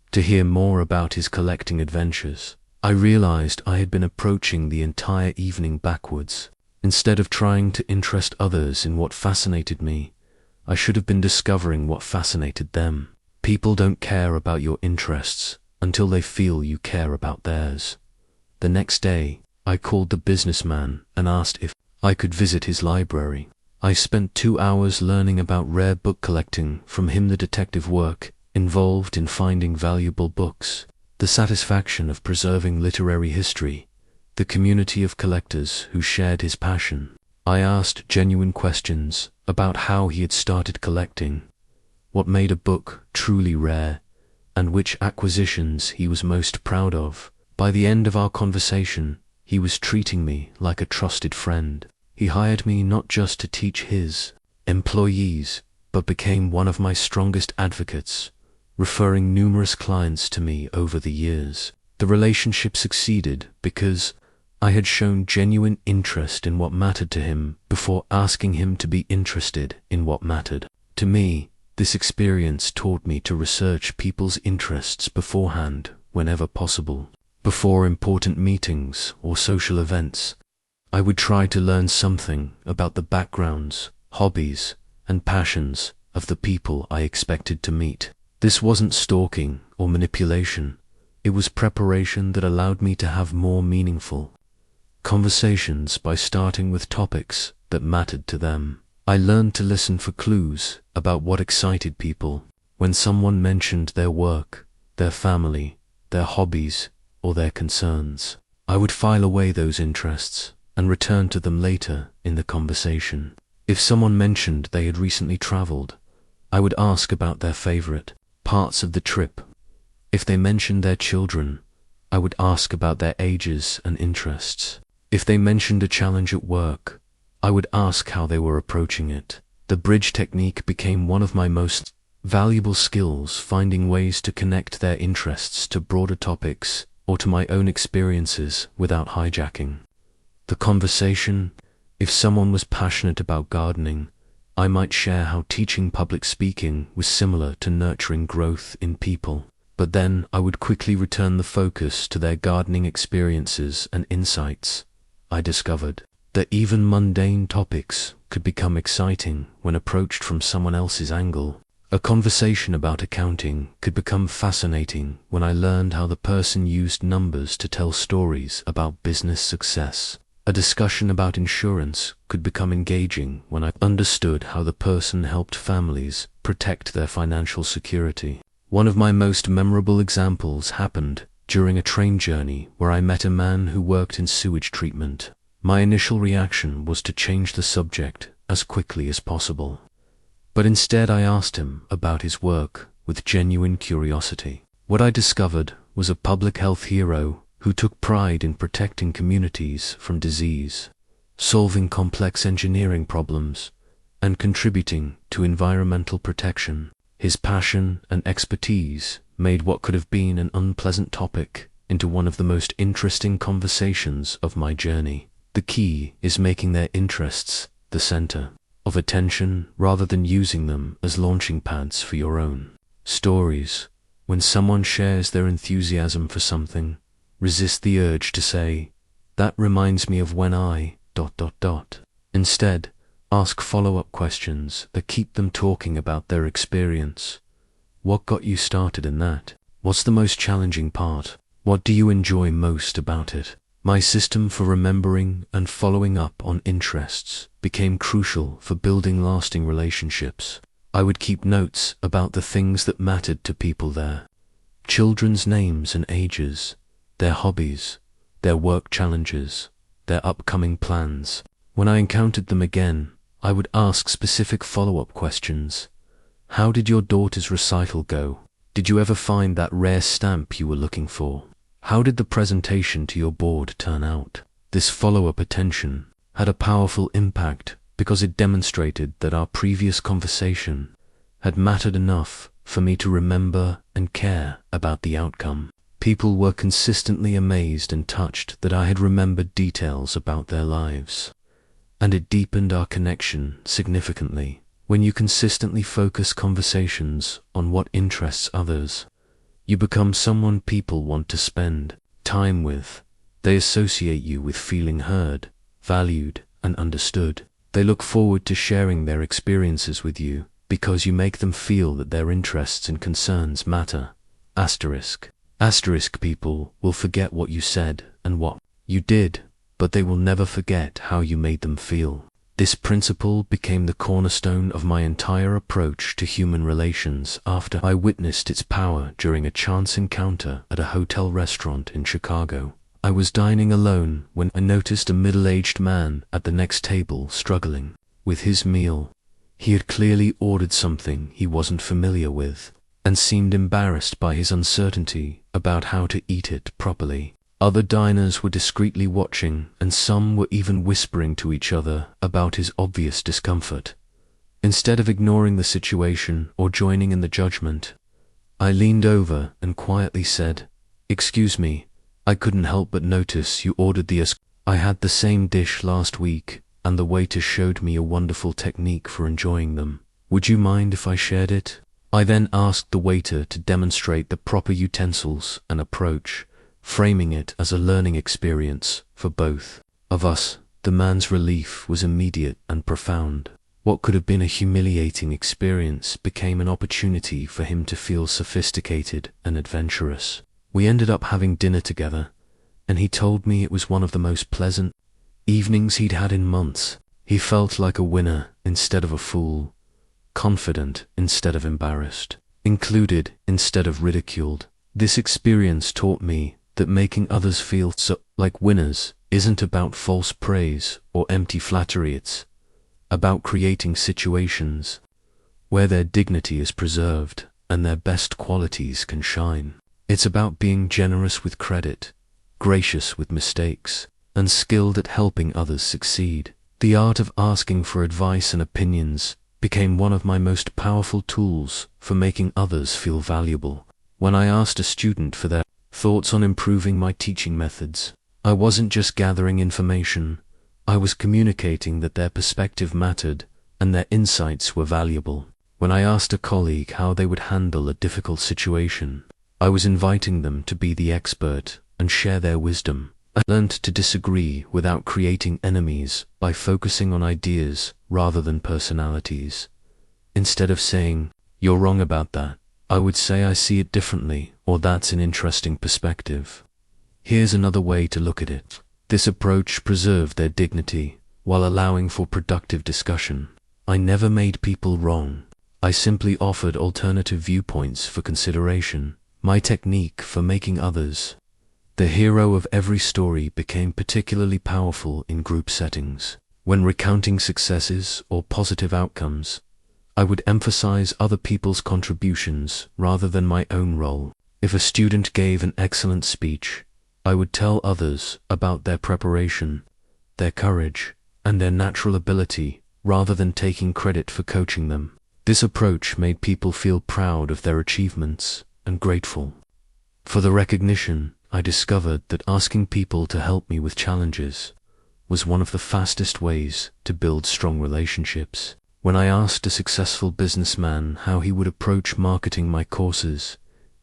to hear more about his collecting adventures. I realized I had been approaching the entire evening backwards. Instead of trying to interest others in what fascinated me, I should have been discovering what fascinated them. People don't care about your interests until they feel you care about theirs. The next day, I called the businessman and asked if I could visit his library. I spent 2 hours learning about rare book collecting from him, the detective work involved in finding valuable books, the satisfaction of preserving literary history, the community of collectors who shared his passion. I asked genuine questions about how he had started collecting, what made a book truly rare, and which acquisitions he was most proud of. By the end of our conversation, he was treating me like a trusted friend. He hired me not just to teach his employees, but became one of my strongest advocates, referring numerous clients to me over the years. The relationship succeeded because I had shown genuine interest in what mattered to him before asking him to be interested in what mattered to me. This experience taught me to research people's interests beforehand whenever possible. Before important meetings or social events, I would try to learn something about the backgrounds, hobbies, and passions of the people I expected to meet. This wasn't stalking or manipulation. It was preparation that allowed me to have more meaningful conversations by starting with topics that mattered to them. I learned to listen for clues about what excited people. When someone mentioned their work, their family, their hobbies, or their concerns, I would file away those interests and return to them later in the conversation. If someone mentioned they had recently traveled, I would ask about their favorite parts of the trip. If they mentioned their children, I would ask about their ages and interests. If they mentioned a challenge at work, I would ask how they were approaching it. The bridge technique became one of my most valuable skills, finding ways to connect their interests to broader topics or to my own experiences without hijacking the conversation. If someone was passionate about gardening, I might share how teaching public speaking was similar to nurturing growth in people. But then I would quickly return the focus to their gardening experiences and insights. I discovered that even mundane topics could become exciting when approached from someone else's angle. A conversation about accounting could become fascinating when I learned how the person used numbers to tell stories about business success. A discussion about insurance could become engaging when I understood how the person helped families protect their financial security. One of my most memorable examples happened during a train journey where I met a man who worked in sewage treatment. My initial reaction was to change the subject as quickly as possible. But instead I asked him about his work with genuine curiosity. What I discovered was a public health hero who took pride in protecting communities from disease, solving complex engineering problems, and contributing to environmental protection. His passion and expertise made what could have been an unpleasant topic into one of the most interesting conversations of my journey. The key is making their interests the center of attention rather than using them as launching pads for your own stories. When someone shares their enthusiasm for something, resist the urge to say, "That reminds me of when I ... Instead, ask follow-up questions that keep them talking about their experience. What got you started in that? What's the most challenging part? What do you enjoy most about it? My system for remembering and following up on interests became crucial for building lasting relationships. I would keep notes about the things that mattered to people there. Children's names and ages, their hobbies, their work challenges, their upcoming plans. When I encountered them again, I would ask specific follow-up questions. How did your daughter's recital go? Did you ever find that rare stamp you were looking for? How did the presentation to your board turn out? This follow-up attention had a powerful impact because it demonstrated that our previous conversation had mattered enough for me to remember and care about the outcome. People were consistently amazed and touched that I had remembered details about their lives, and it deepened our connection significantly. When you consistently focus conversations on what interests others, you become someone people want to spend time with. They associate you with feeling heard, valued, and understood. They look forward to sharing their experiences with you because you make them feel that their interests and concerns matter. Asterisk people will forget what you said and what you did, but they will never forget how you made them feel. This principle became the cornerstone of my entire approach to human relations after I witnessed its power during a chance encounter at a hotel restaurant in Chicago. I was dining alone when I noticed a middle-aged man at the next table struggling with his meal. He had clearly ordered something he wasn't familiar with and seemed embarrassed by his uncertainty about how to eat it properly. Other diners were discreetly watching, and some were even whispering to each other about his obvious discomfort. Instead of ignoring the situation or joining in the judgment, I leaned over and quietly said, "Excuse me, I couldn't help but notice you ordered I had the same dish last week, and the waiter showed me a wonderful technique for enjoying them. Would you mind if I shared it?" I then asked the waiter to demonstrate the proper utensils and approach, framing it as a learning experience for both of us. The man's relief was immediate and profound. What could have been a humiliating experience became an opportunity for him to feel sophisticated and adventurous. We ended up having dinner together, and he told me it was one of the most pleasant evenings he'd had in months. He felt like a winner instead of a fool, confident instead of embarrassed, included instead of ridiculed. This experience taught me that making others feel like winners isn't about false praise or empty flattery. It's about creating situations where their dignity is preserved and their best qualities can shine. It's about being generous with credit, gracious with mistakes, and skilled at helping others succeed. The art of asking for advice and opinions became one of my most powerful tools for making others feel valuable. When I asked a student for their thoughts on improving my teaching methods, I wasn't just gathering information, I was communicating that their perspective mattered and their insights were valuable. When I asked a colleague how they would handle a difficult situation, I was inviting them to be the expert and share their wisdom. I learned to disagree without creating enemies by focusing on ideas rather than personalities. Instead of saying, "You're wrong about that," I would say, "I see it differently," or "That's an interesting perspective. Here's another way to look at it." This approach preserved their dignity while allowing for productive discussion. I never made people wrong. I simply offered alternative viewpoints for consideration. My technique for making others the hero of every story became particularly powerful in group settings. When recounting successes or positive outcomes, I would emphasize other people's contributions rather than my own role. If a student gave an excellent speech, I would tell others about their preparation, their courage, and their natural ability rather than taking credit for coaching them. This approach made people feel proud of their achievements and grateful for the recognition. I discovered that asking people to help me with challenges was one of the fastest ways to build strong relationships. When I asked a successful businessman how he would approach marketing my courses,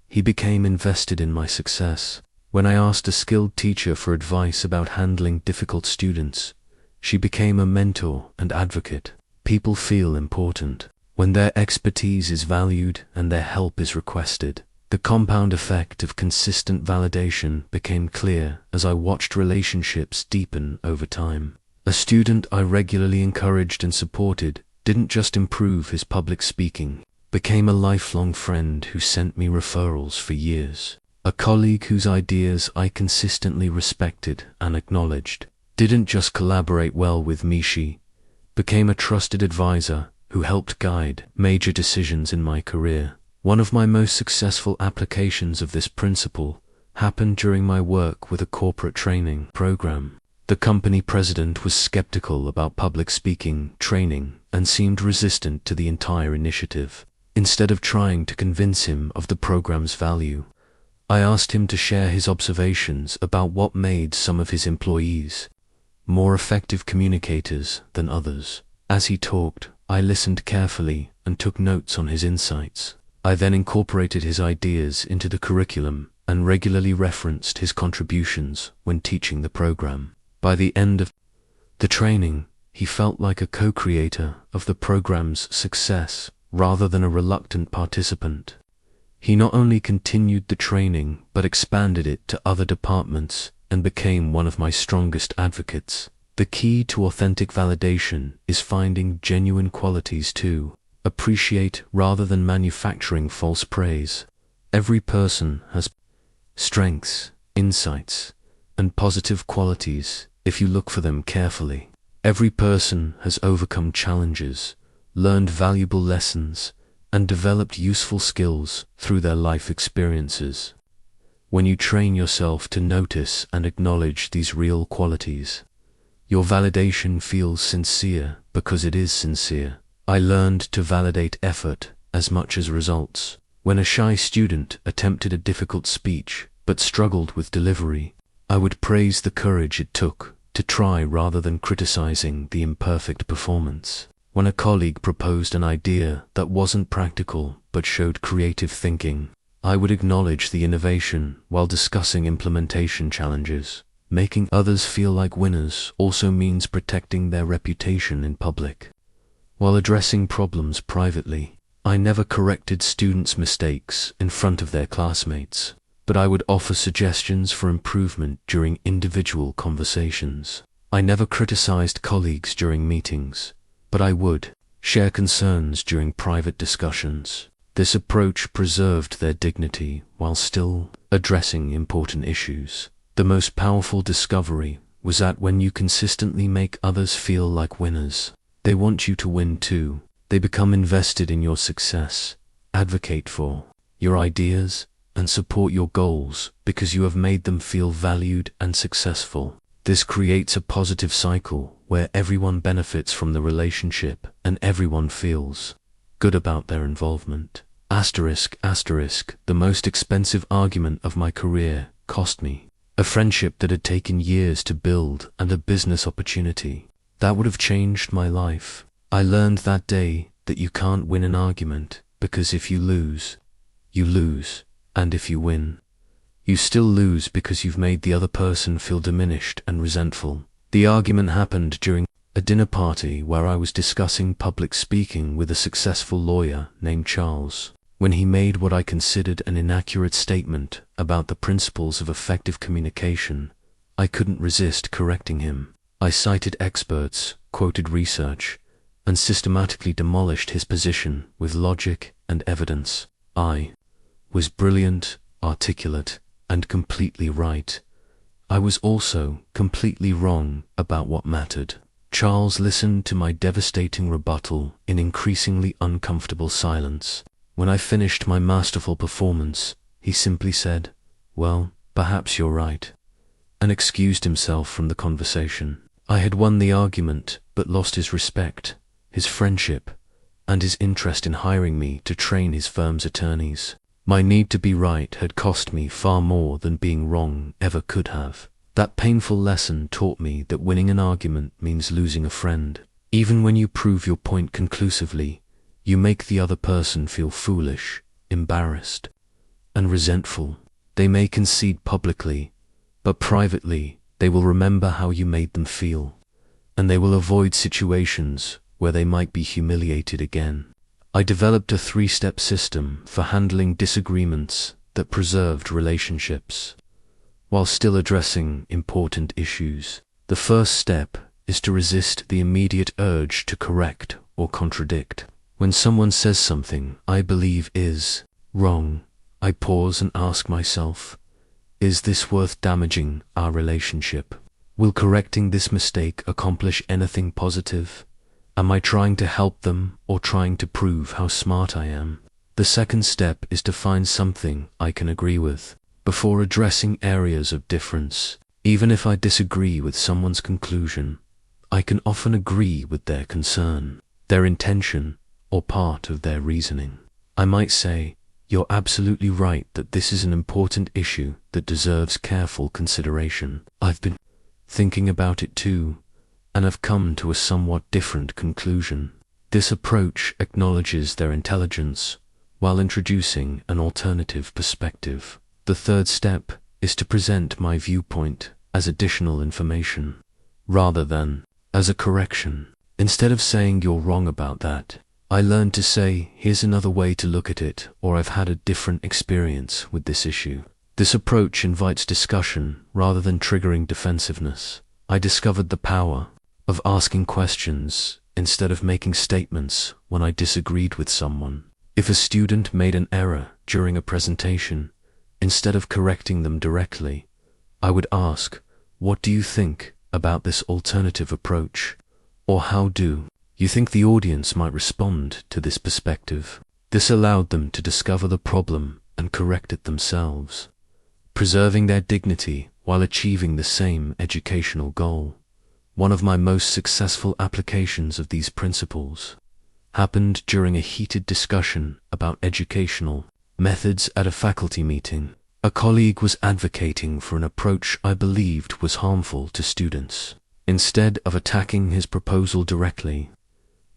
he became invested in my success. When I asked a skilled teacher for advice about handling difficult students, she became a mentor and advocate. People feel important when their expertise is valued and their help is requested. The compound effect of consistent validation became clear as I watched relationships deepen over time. A student I regularly encouraged and supported didn't just improve his public speaking, became a lifelong friend who sent me referrals for years. A colleague whose ideas I consistently respected and acknowledged didn't just collaborate well with me, she became a trusted advisor who helped guide major decisions in my career. One of my most successful applications of this principle happened during my work with a corporate training program. The company president was skeptical about public speaking training and seemed resistant to the entire initiative. Instead of trying to convince him of the program's value, I asked him to share his observations about what made some of his employees more effective communicators than others. As he talked, I listened carefully and took notes on his insights. I then incorporated his ideas into the curriculum and regularly referenced his contributions when teaching the program. By the end of the training, he felt like a co-creator of the program's success rather than a reluctant participant. He not only continued the training but expanded it to other departments and became one of my strongest advocates. The key to authentic validation is finding genuine qualities too. Appreciate rather than manufacturing false praise. Every person has strengths, insights, and positive qualities if you look for them carefully. Every person has overcome challenges, learned valuable lessons, and developed useful skills through their life experiences. When you train yourself to notice and acknowledge these real qualities, your validation feels sincere because it is sincere. I learned to validate effort as much as results. When a shy student attempted a difficult speech but struggled with delivery, I would praise the courage it took to try rather than criticizing the imperfect performance. When a colleague proposed an idea that wasn't practical but showed creative thinking, I would acknowledge the innovation while discussing implementation challenges. Making others feel like winners also means protecting their reputation in public. While addressing problems privately, I never corrected students' mistakes in front of their classmates, but I would offer suggestions for improvement during individual conversations. I never criticized colleagues during meetings, but I would share concerns during private discussions. This approach preserved their dignity while still addressing important issues. The most powerful discovery was that when you consistently make others feel like winners, they want you to win too. They become invested in your success, advocate for your ideas, and support your goals because you have made them feel valued and successful. This creates a positive cycle where everyone benefits from the relationship and everyone feels good about their involvement. ****, the most expensive argument of my career cost me a friendship that had taken years to build and a business opportunity that would have changed my life. I learned that day that you can't win an argument, because if you lose, you lose, and if you win, you still lose because you've made the other person feel diminished and resentful. The argument happened during a dinner party where I was discussing public speaking with a successful lawyer named Charles. When he made what I considered an inaccurate statement about the principles of effective communication, I couldn't resist correcting him. I cited experts, quoted research, and systematically demolished his position with logic and evidence. I was brilliant, articulate, and completely right. I was also completely wrong about what mattered. Charles listened to my devastating rebuttal in increasingly uncomfortable silence. When I finished my masterful performance, he simply said, "Well, perhaps you're right," and excused himself from the conversation. I had won the argument, but lost his respect, his friendship, and his interest in hiring me to train his firm's attorneys. My need to be right had cost me far more than being wrong ever could have. That painful lesson taught me that winning an argument means losing a friend. Even when you prove your point conclusively, you make the other person feel foolish, embarrassed, and resentful. They may concede publicly, but privately they will remember how you made them feel, and they will avoid situations where they might be humiliated again. I developed a 3-step system for handling disagreements that preserved relationships, while still addressing important issues. The first step is to resist the immediate urge to correct or contradict. When someone says something I believe is wrong, I pause and ask myself, is this worth damaging our relationship? Will correcting this mistake accomplish anything positive? Am I trying to help them or trying to prove how smart I am? The second step is to find something I can agree with. Before addressing areas of difference, even if I disagree with someone's conclusion, I can often agree with their concern, their intention, or part of their reasoning. I might say, "You're absolutely right that this is an important issue that deserves careful consideration. I've been thinking about it too, and have come to a somewhat different conclusion." This approach acknowledges their intelligence while introducing an alternative perspective. The third step is to present my viewpoint as additional information, rather than as a correction. Instead of saying "you're wrong about that," I learned to say, "Here's another way to look at it," or "I've had a different experience with this issue." This approach invites discussion rather than triggering defensiveness. I discovered the power of asking questions instead of making statements when I disagreed with someone. If a student made an error during a presentation, instead of correcting them directly, I would ask, "What do you think about this alternative approach?" Or "How do you think the audience might respond to this perspective?" This allowed them to discover the problem and correct it themselves, preserving their dignity while achieving the same educational goal. One of my most successful applications of these principles happened during a heated discussion about educational methods at a faculty meeting. A colleague was advocating for an approach I believed was harmful to students. Instead of attacking his proposal directly,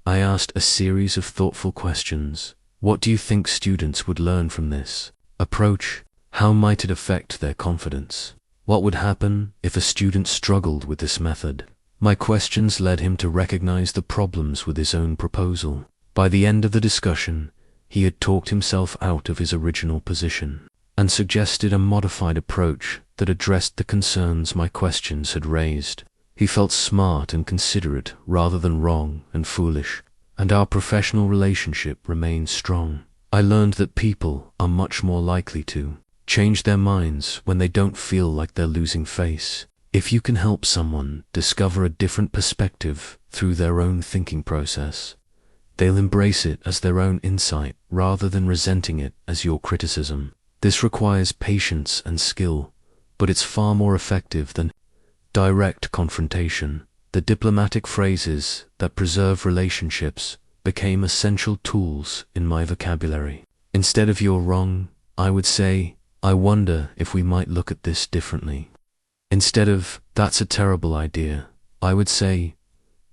I asked a series of thoughtful questions. What do you think students would learn from this approach? How might it affect their confidence? What would happen if a student struggled with this method? My questions led him to recognize the problems with his own proposal. By the end of the discussion, he had talked himself out of his original position and suggested a modified approach that addressed the concerns my questions had raised. He felt smart and considerate rather than wrong and foolish, and our professional relationship remained strong. I learned that people are much more likely to change their minds when they don't feel like they're losing face. If you can help someone discover a different perspective through their own thinking process, they'll embrace it as their own insight rather than resenting it as your criticism. This requires patience and skill, but it's far more effective than direct confrontation. The diplomatic phrases that preserve relationships became essential tools in my vocabulary. Instead of "you're wrong," I would say, "I wonder if we might look at this differently." Instead of "that's a terrible idea," I would say,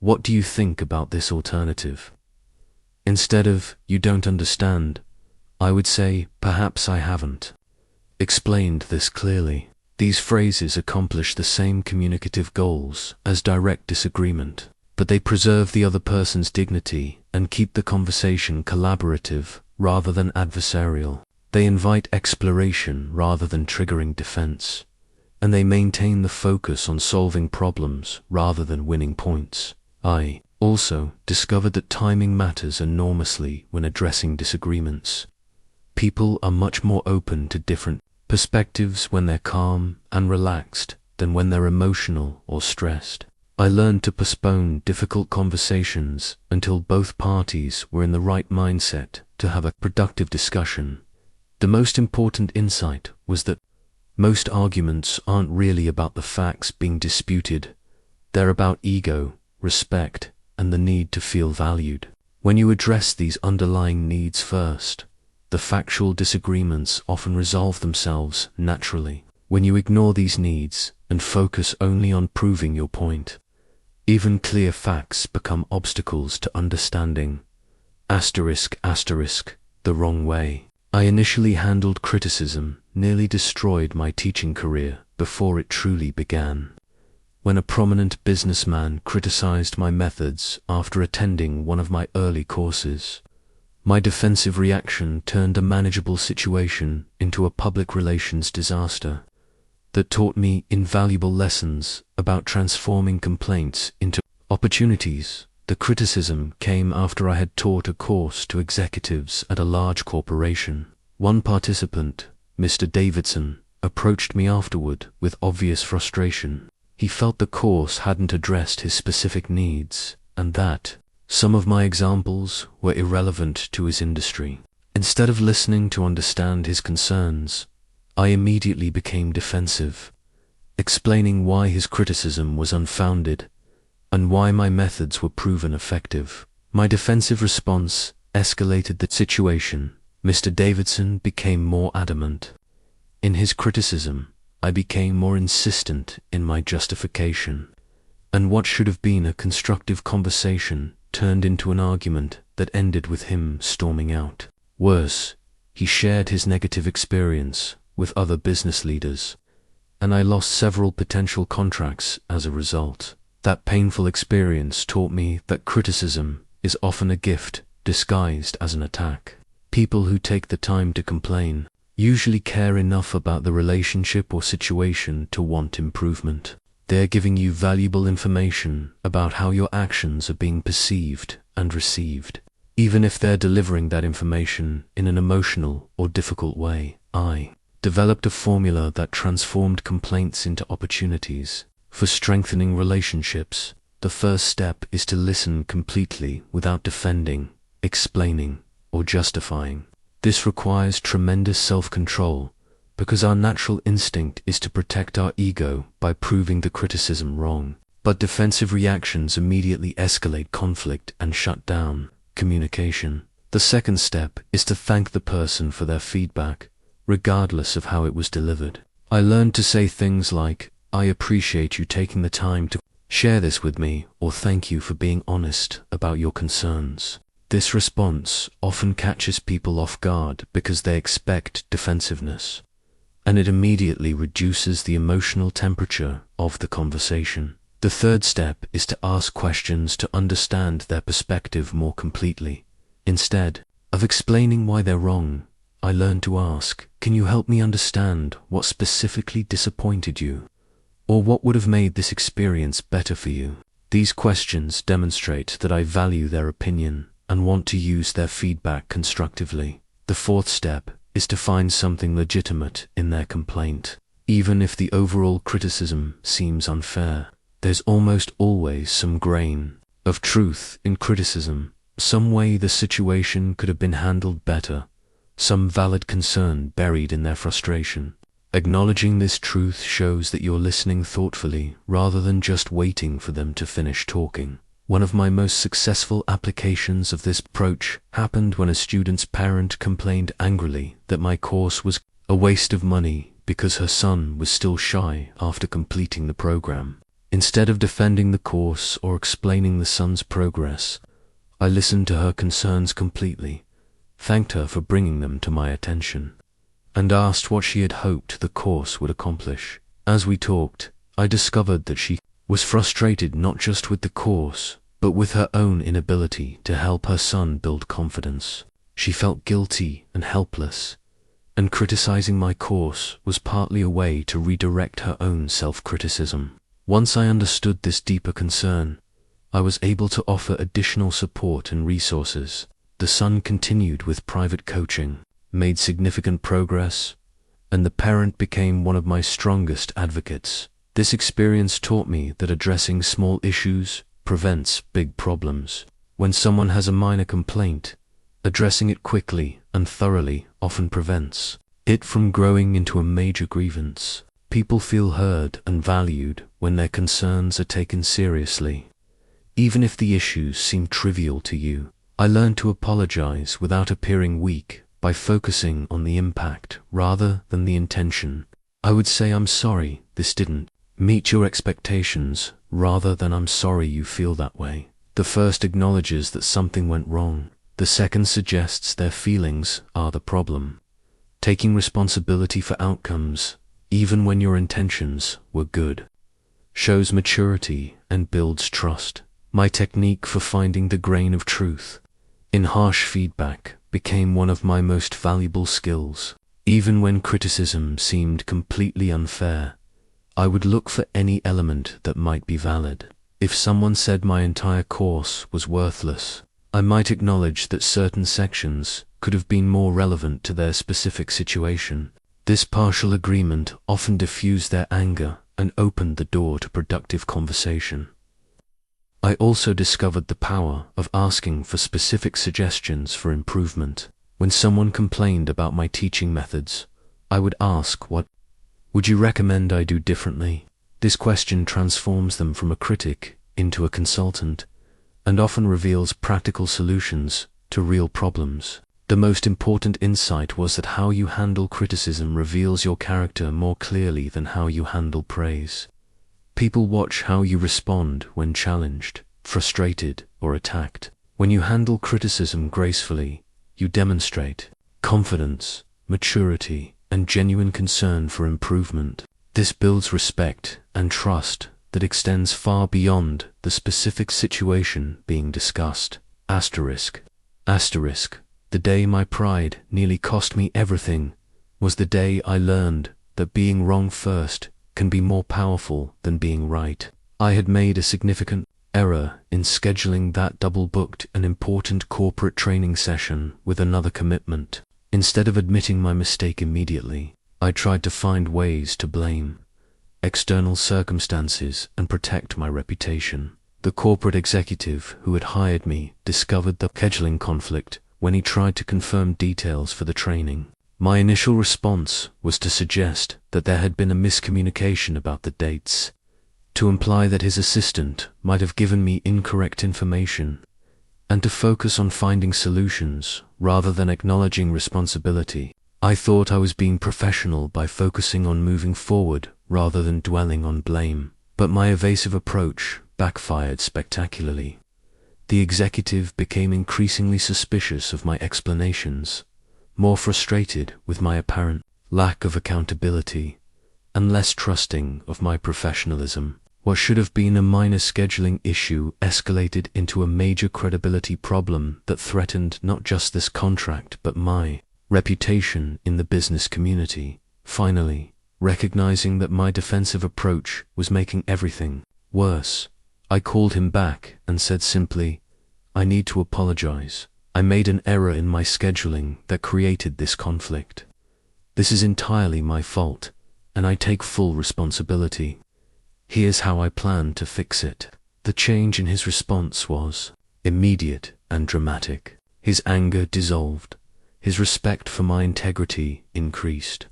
What do you think about this alternative? Instead of, you don't understand, I would say, perhaps I haven't explained this clearly. These phrases accomplish the same communicative goals as direct disagreement, but they preserve the other person's dignity and keep the conversation collaborative rather than adversarial. They invite exploration rather than triggering defense, and they maintain the focus on solving problems rather than winning points. I also discovered that timing matters enormously when addressing disagreements. People are much more open to different perspectives when they're calm and relaxed than when they're emotional or stressed. I learned to postpone difficult conversations until both parties were in the right mindset to have a productive discussion. The most important insight was that most arguments aren't really about the facts being disputed. They're about ego, respect, and the need to feel valued. When you address these underlying needs first, the factual disagreements often resolve themselves naturally. When you ignore these needs and focus only on proving your point, even clear facts become obstacles to understanding. The wrong way. I initially handled criticism, nearly destroyed my teaching career before it truly began. When a prominent businessman criticized my methods after attending one of my early courses, my defensive reaction turned a manageable situation into a public relations disaster that taught me invaluable lessons about transforming complaints into opportunities. The criticism came after I had taught a course to executives at a large corporation. One participant, Mr. Davidson, approached me afterward with obvious frustration. He felt the course hadn't addressed his specific needs, and that some of my examples were irrelevant to his industry. Instead of listening to understand his concerns, I immediately became defensive, explaining why his criticism was unfounded and why my methods were proven effective. My defensive response escalated the situation. Mr. Davidson became more adamant in his criticism. I became more insistent in my justification, and what should have been a constructive conversation turned into an argument that ended with him storming out. Worse, he shared his negative experience with other business leaders, and I lost several potential contracts as a result. That painful experience taught me that criticism is often a gift disguised as an attack. People who take the time to complain usually care enough about the relationship or situation to want improvement. They're giving you valuable information about how your actions are being perceived and received, even if they're delivering that information in an emotional or difficult way. I developed a formula that transformed complaints into opportunities for strengthening relationships. The first step is to listen completely without defending, explaining, or justifying. This requires tremendous self-control, because our natural instinct is to protect our ego by proving the criticism wrong. But defensive reactions immediately escalate conflict and shut down communication. The second step is to thank the person for their feedback, regardless of how it was delivered. I learned to say things like, "I appreciate you taking the time to share this with me," or "Thank you for being honest about your concerns." This response often catches people off guard because they expect defensiveness, and it immediately reduces the emotional temperature of the conversation. The third step is to ask questions to understand their perspective more completely. Instead of explaining why they're wrong, I learned to ask, "Can you help me understand what specifically disappointed you? Or what would have made this experience better for you?" These questions demonstrate that I value their opinion and want to use their feedback constructively. The fourth step is to find something legitimate in their complaint. Even if the overall criticism seems unfair, there's almost always some grain of truth in criticism, some way the situation could have been handled better, some valid concern buried in their frustration. Acknowledging this truth shows that you're listening thoughtfully rather than just waiting for them to finish talking. One of my most successful applications of this approach happened when a student's parent complained angrily that my course was a waste of money because her son was still shy after completing the program. Instead of defending the course or explaining the son's progress, I listened to her concerns completely, thanked her for bringing them to my attention, and asked what she had hoped the course would accomplish. As we talked, I discovered that she was frustrated not just with the course, but with her own inability to help her son build confidence. She felt guilty and helpless, and criticizing my course was partly a way to redirect her own self-criticism. Once I understood this deeper concern, I was able to offer additional support and resources. The son continued with private coaching, made significant progress, and the parent became one of my strongest advocates. This experience taught me that addressing small issues prevents big problems. When someone has a minor complaint, addressing it quickly and thoroughly often prevents it from growing into a major grievance. People feel heard and valued when their concerns are taken seriously, even if the issues seem trivial to you. I learned to apologize without appearing weak by focusing on the impact rather than the intention. I would say, "I'm sorry this didn't meet your expectations," rather than "I'm sorry you feel that way." The first acknowledges that something went wrong. The second suggests their feelings are the problem. Taking responsibility for outcomes, even when your intentions were good, shows maturity and builds trust. My technique for finding the grain of truth in harsh feedback became one of my most valuable skills. Even when criticism seemed completely unfair, I would look for any element that might be valid. If someone said my entire course was worthless, I might acknowledge that certain sections could have been more relevant to their specific situation. This partial agreement often diffused their anger and opened the door to productive conversation. I also discovered the power of asking for specific suggestions for improvement. When someone complained about my teaching methods, I would ask, "What would you recommend I do differently?" This question transforms them from a critic into a consultant, and often reveals practical solutions to real problems. The most important insight was that how you handle criticism reveals your character more clearly than how you handle praise. People watch how you respond when challenged, frustrated, or attacked. When you handle criticism gracefully, you demonstrate confidence, maturity, and genuine concern for improvement. This builds respect and trust that extends far beyond the specific situation being discussed. Asterisk. The day my pride nearly cost me everything was the day I learned that being wrong first can be more powerful than being right. I had made a significant error in scheduling that double-booked an important corporate training session with another commitment. Instead of admitting my mistake immediately, I tried to find ways to blame external circumstances and protect my reputation. The corporate executive who had hired me discovered the scheduling conflict when he tried to confirm details for the training. My initial response was to suggest that there had been a miscommunication about the dates, to imply that his assistant might have given me incorrect information, and to focus on finding solutions rather than acknowledging responsibility. I thought I was being professional by focusing on moving forward rather than dwelling on blame, but my evasive approach backfired spectacularly. The executive became increasingly suspicious of my explanations, more frustrated with my apparent lack of accountability, and less trusting of my professionalism. What should have been a minor scheduling issue escalated into a major credibility problem that threatened not just this contract but my reputation in the business community. Finally, recognizing that my defensive approach was making everything worse, I called him back and said simply, "I need to apologize. I made an error in my scheduling that created this conflict. This is entirely my fault, and I take full responsibility. Here's how I plan to fix it." The change in his response was immediate and dramatic. His anger dissolved, his respect for my integrity increased,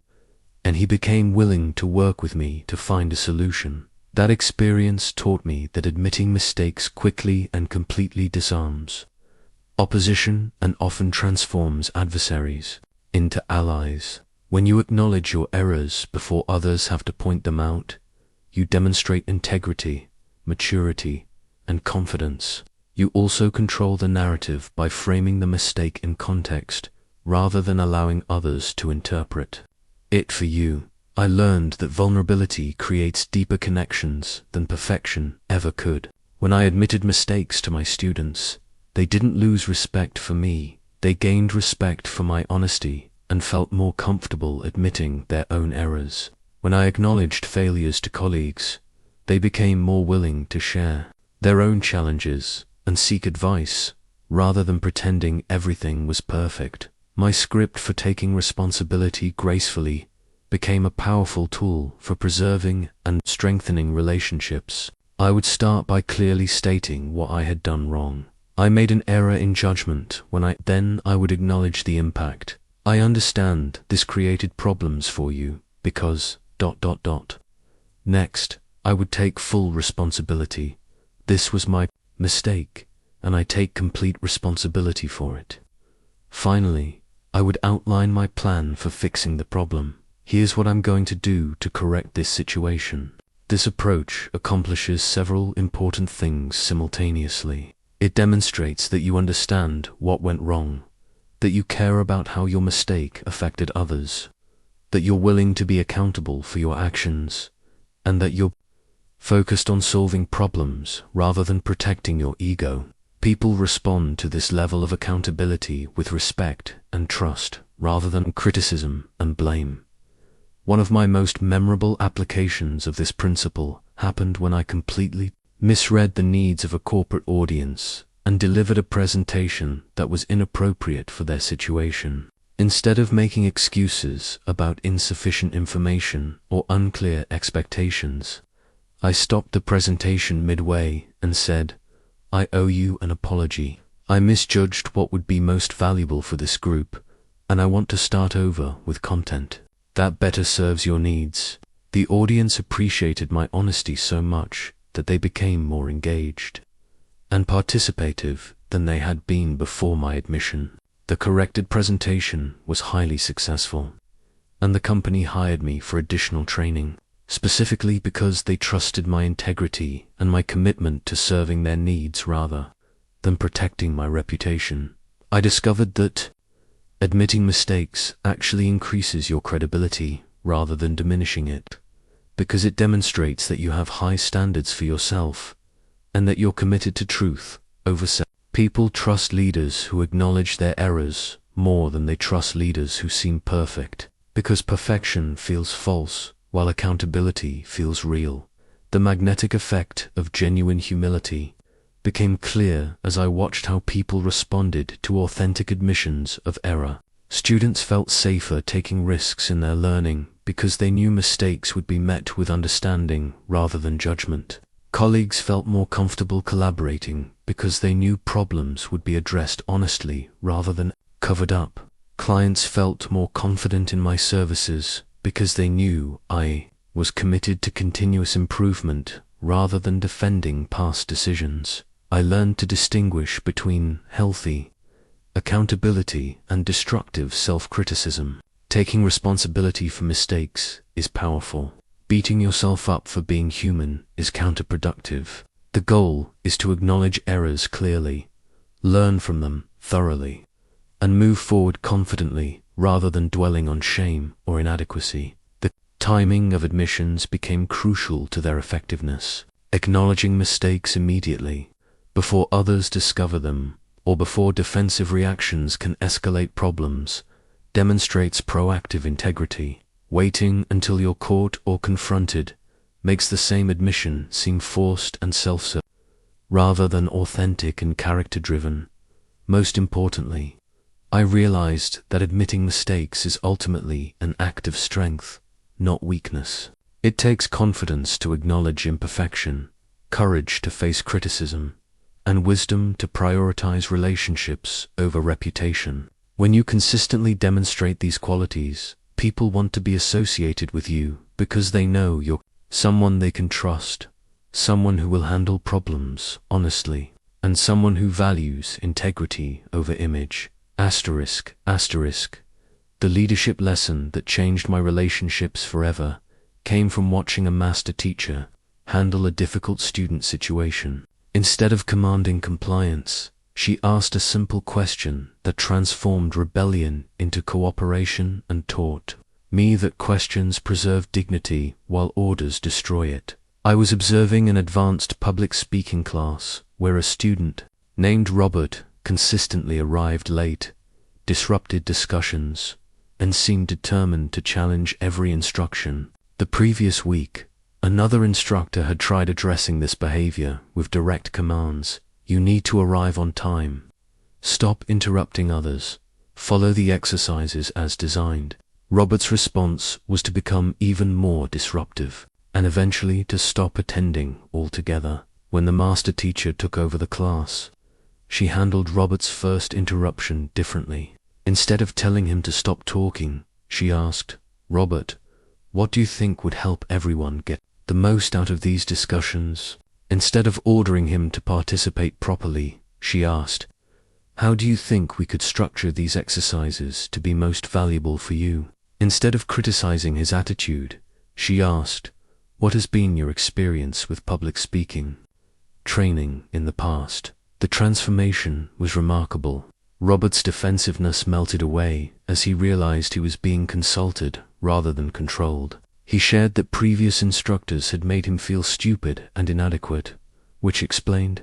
and he became willing to work with me to find a solution. That experience taught me that admitting mistakes quickly and completely disarms opposition and often transforms adversaries into allies. When you acknowledge your errors before others have to point them out, you demonstrate integrity maturity, and confidence. You also control the narrative by framing the mistake in context, rather than allowing others to interpret it for you. I learned that vulnerability creates deeper connections than perfection ever could. When I admitted mistakes to my students, they didn't lose respect for me. They gained respect for my honesty and felt more comfortable admitting their own errors. When I acknowledged failures to colleagues, they became more willing to share their own challenges and seek advice, rather than pretending everything was perfect. My script for taking responsibility gracefully became a powerful tool for preserving and strengthening relationships. I would start by clearly stating what I had done wrong. I made an error in judgment then I would acknowledge the impact. I understand this created problems for you because ... Next, I would take full responsibility. This was my mistake, and I take complete responsibility for it. Finally, I would outline my plan for fixing the problem. Here's what I'm going to do to correct this situation. This approach accomplishes several important things simultaneously. It demonstrates that you understand what went wrong, that you care about how your mistake affected others, that you're willing to be accountable for your actions, and that you're focused on solving problems rather than protecting your ego. People respond to this level of accountability with respect and trust, rather than criticism and blame. One of my most memorable applications of this principle happened when I completely misread the needs of a corporate audience and delivered a presentation that was inappropriate for their situation. Instead of making excuses about insufficient information or unclear expectations, I stopped the presentation midway and said, "I owe you an apology. I misjudged what would be most valuable for this group, and I want to start over with content that better serves your needs." The audience appreciated my honesty so much that they became more engaged and participative than they had been before my admission. The corrected presentation was highly successful, and the company hired me for additional training, specifically because they trusted my integrity and my commitment to serving their needs rather than protecting my reputation. I discovered that admitting mistakes actually increases your credibility rather than diminishing it, because it demonstrates that you have high standards for yourself and that you're committed to truth over self. People trust leaders who acknowledge their errors more than they trust leaders who seem perfect, because perfection feels false while accountability feels real. The magnetic effect of genuine humility became clear as I watched how people responded to authentic admissions of error. Students felt safer taking risks in their learning because they knew mistakes would be met with understanding rather than judgment. Colleagues felt more comfortable collaborating because they knew problems would be addressed honestly rather than covered up. Clients felt more confident in my services because they knew I was committed to continuous improvement rather than defending past decisions. I learned to distinguish between healthy accountability and destructive self-criticism. Taking responsibility for mistakes is powerful. Beating yourself up for being human is counterproductive. The goal is to acknowledge errors clearly, learn from them thoroughly, and move forward confidently rather than dwelling on shame or inadequacy. The timing of admissions became crucial to their effectiveness. Acknowledging mistakes immediately, before others discover them, or before defensive reactions can escalate problems, demonstrates proactive integrity. Waiting until you're caught or confronted makes the same admission seem forced and self-serving, rather than authentic and character-driven. Most importantly, I realized that admitting mistakes is ultimately an act of strength, not weakness. It takes confidence to acknowledge imperfection, courage to face criticism, and wisdom to prioritize relationships over reputation. When you consistently demonstrate these qualities, people want to be associated with you because they know you're someone they can trust, someone who will handle problems honestly, and someone who values integrity over image. Asterisk. The leadership lesson that changed my relationships forever came from watching a master teacher handle a difficult student situation. Instead of commanding compliance, she asked a simple question that transformed rebellion into cooperation and taught me that questions preserve dignity while orders destroy it. I was observing an advanced public speaking class where a student named Robert consistently arrived late, disrupted discussions, and seemed determined to challenge every instruction. The previous week, another instructor had tried addressing this behavior with direct commands. You need to arrive on time. Stop interrupting others. Follow the exercises as designed. Robert's response was to become even more disruptive, and eventually to stop attending altogether. When the master teacher took over the class, she handled Robert's first interruption differently. Instead of telling him to stop talking, she asked, "Robert, what do you think would help everyone get the most out of these discussions?" Instead of ordering him to participate properly, she asked, "How do you think we could structure these exercises to be most valuable for you?" Instead of criticizing his attitude, she asked, "What has been your experience with public speaking training in the past?" The transformation was remarkable. Robert's defensiveness melted away as he realized he was being consulted rather than controlled. He shared that previous instructors had made him feel stupid and inadequate, which explained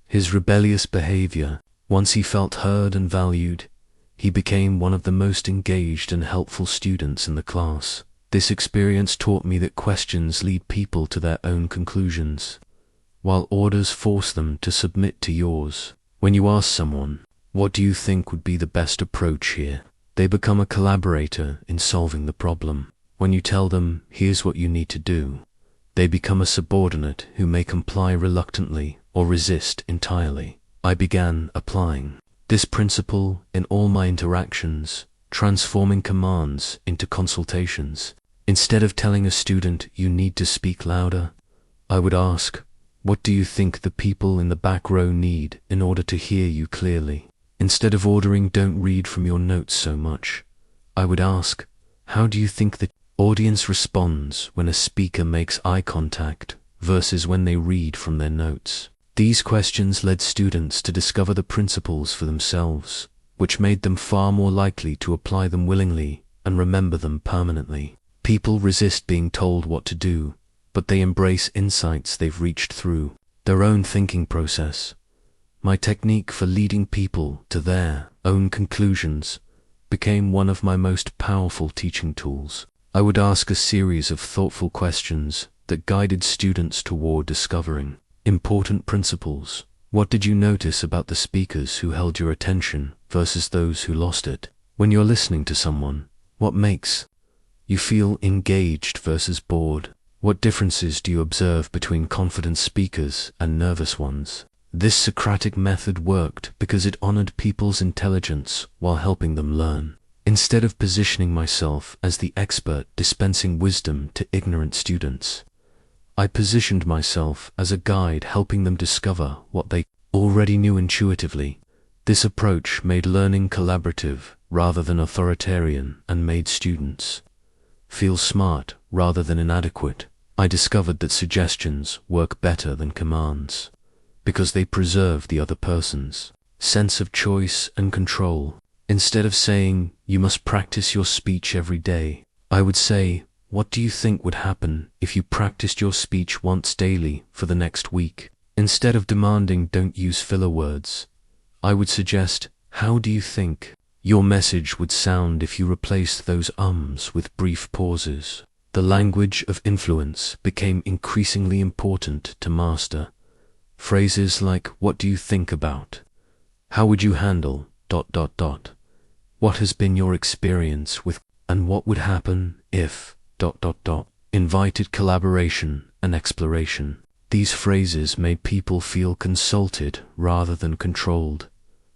his rebellious behavior. Once he felt heard and valued, he became one of the most engaged and helpful students in the class. This experience taught me that questions lead people to their own conclusions, while orders force them to submit to yours. When you ask someone, "What do you think would be the best approach here?" they become a collaborator in solving the problem. When you tell them, "Here's what you need to do," they become a subordinate who may comply reluctantly or resist entirely. I began applying this principle in all my interactions, transforming commands into consultations. Instead of telling a student, "You need to speak louder," I would ask, "What do you think the people in the back row need in order to hear you clearly?" Instead of ordering, "Don't read from your notes so much," I would ask, "How do you think the audience responds when a speaker makes eye contact versus when they read from their notes?" These questions led students to discover the principles for themselves, which made them far more likely to apply them willingly and remember them permanently. People resist being told what to do, but they embrace insights they've reached through their own thinking process. My technique for leading people to their own conclusions became one of my most powerful teaching tools. I would ask a series of thoughtful questions that guided students toward discovering important principles. What did you notice about the speakers who held your attention versus those who lost it? When you're listening to someone, what makes you feel engaged versus bored? What differences do you observe between confident speakers and nervous ones? This Socratic method worked because it honored people's intelligence while helping them learn. Instead of positioning myself as the expert dispensing wisdom to ignorant students, I positioned myself as a guide helping them discover what they already knew intuitively. This approach made learning collaborative rather than authoritarian and made students feel smart rather than inadequate. I discovered that suggestions work better than commands because they preserve the other person's sense of choice and control. Instead of saying, "You must practice your speech every day," I would say, "What do you think would happen if you practiced your speech once daily for the next week?" Instead of demanding, "Don't use filler words," I would suggest, "How do you think your message would sound if you replaced those ums with brief pauses?" The language of influence became increasingly important to master. Phrases like, "What do you think about?" "How would you handle ... what has been your experience with," and "what would happen if ... invited collaboration and exploration. These phrases made people feel consulted rather than controlled,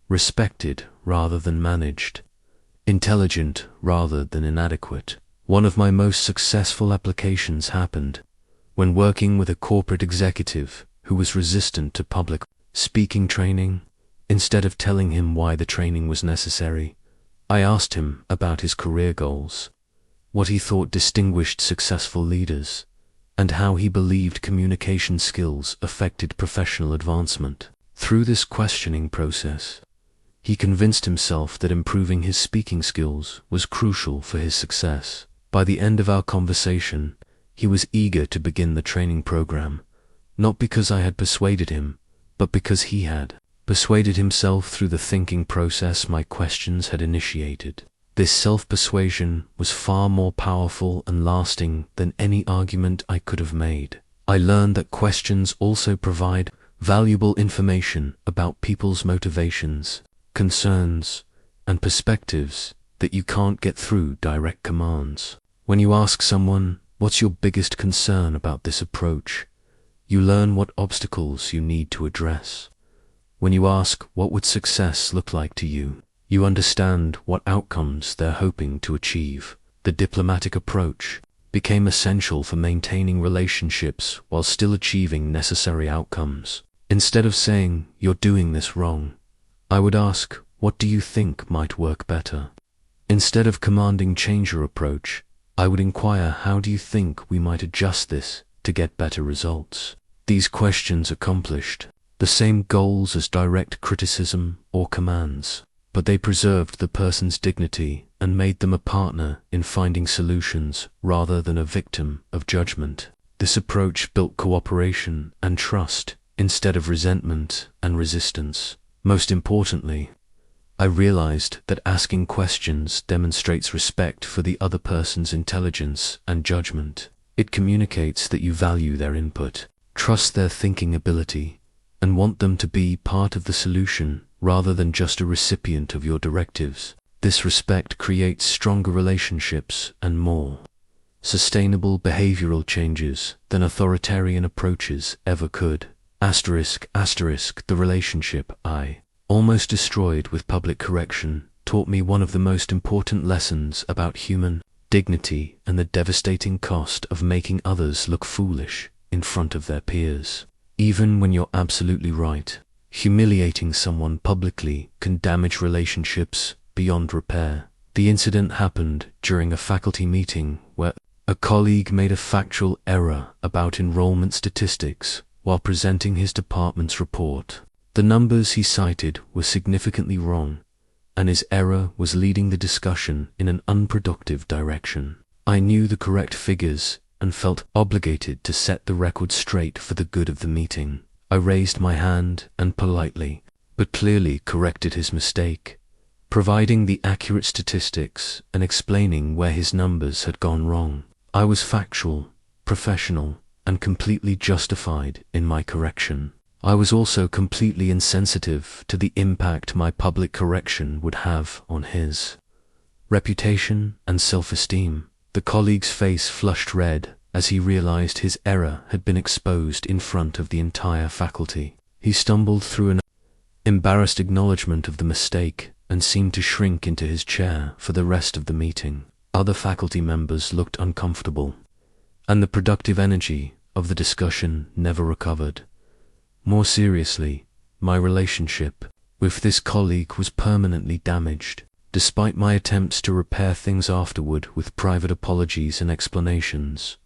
respected rather than managed, intelligent rather than inadequate. One of my most successful applications happened when working with a corporate executive who was resistant to public speaking training. Instead of telling him why the training was necessary, I asked him about his career goals, what he thought distinguished successful leaders, and how he believed communication skills affected professional advancement. Through this questioning process, he convinced himself that improving his speaking skills was crucial for his success. By the end of our conversation, he was eager to begin the training program, not because I had persuaded him, but because he had persuaded himself through the thinking process my questions had initiated. This self-persuasion was far more powerful and lasting than any argument I could have made. I learned that questions also provide valuable information about people's motivations, concerns, and perspectives that you can't get through direct commands. When you ask someone, "What's your biggest concern about this approach?" you learn what obstacles you need to address. When you ask, "What would success look like to you?" you understand what outcomes they're hoping to achieve. The diplomatic approach became essential for maintaining relationships while still achieving necessary outcomes. Instead of saying, "You're doing this wrong," I would ask, "What do you think might work better?" Instead of commanding change your approach, I would inquire, "How do you think we might adjust this to get better results?" These questions accomplished the same goals as direct criticism or commands, but they preserved the person's dignity and made them a partner in finding solutions rather than a victim of judgment. This approach built cooperation and trust instead of resentment and resistance. Most importantly, I realized that asking questions demonstrates respect for the other person's intelligence and judgment. It communicates that you value their input, trust their thinking ability, and want them to be part of the solution rather than just a recipient of your directives. This respect creates stronger relationships and more sustainable behavioral changes than authoritarian approaches ever could. The relationship I almost destroyed with public correction taught me one of the most important lessons about human dignity and the devastating cost of making others look foolish in front of their peers. Even when you're absolutely right, humiliating someone publicly can damage relationships beyond repair. The incident happened during a faculty meeting where a colleague made a factual error about enrollment statistics while presenting his department's report. The numbers he cited were significantly wrong, and his error was leading the discussion in an unproductive direction. I knew the correct figures and felt obligated to set the record straight for the good of the meeting. I raised my hand and politely, but clearly corrected his mistake, providing the accurate statistics and explaining where his numbers had gone wrong. I was factual, professional, and completely justified in my correction. I was also completely insensitive to the impact my public correction would have on his reputation and self-esteem. The colleague's face flushed red as he realized his error had been exposed in front of the entire faculty. He stumbled through an embarrassed acknowledgement of the mistake and seemed to shrink into his chair for the rest of the meeting. Other faculty members looked uncomfortable, and the productive energy of the discussion never recovered. More seriously, my relationship with this colleague was permanently damaged. Despite my attempts to repair things afterward with private apologies and explanations,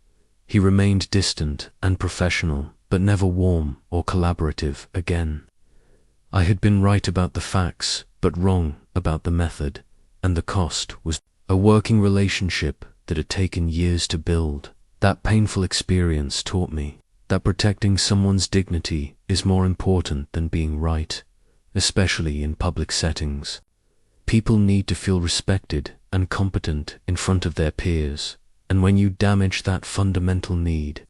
he remained distant and professional, but never warm or collaborative again. I had been right about the facts, but wrong about the method, and the cost was a working relationship that had taken years to build. That painful experience taught me that protecting someone's dignity is more important than being right, especially in public settings. People need to feel respected and competent in front of their peers, and when you damage that fundamental need,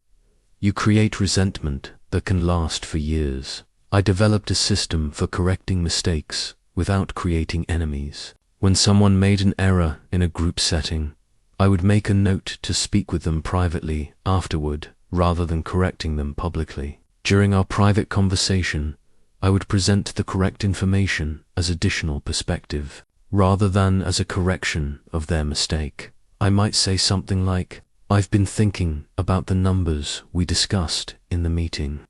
you create resentment that can last for years. I developed a system for correcting mistakes without creating enemies. When someone made an error in a group setting, I would make a note to speak with them privately afterward rather than correcting them publicly. During our private conversation, I would present the correct information as additional perspective, rather than as a correction of their mistake. I might say something like, "I've been thinking about the numbers we discussed in the meeting,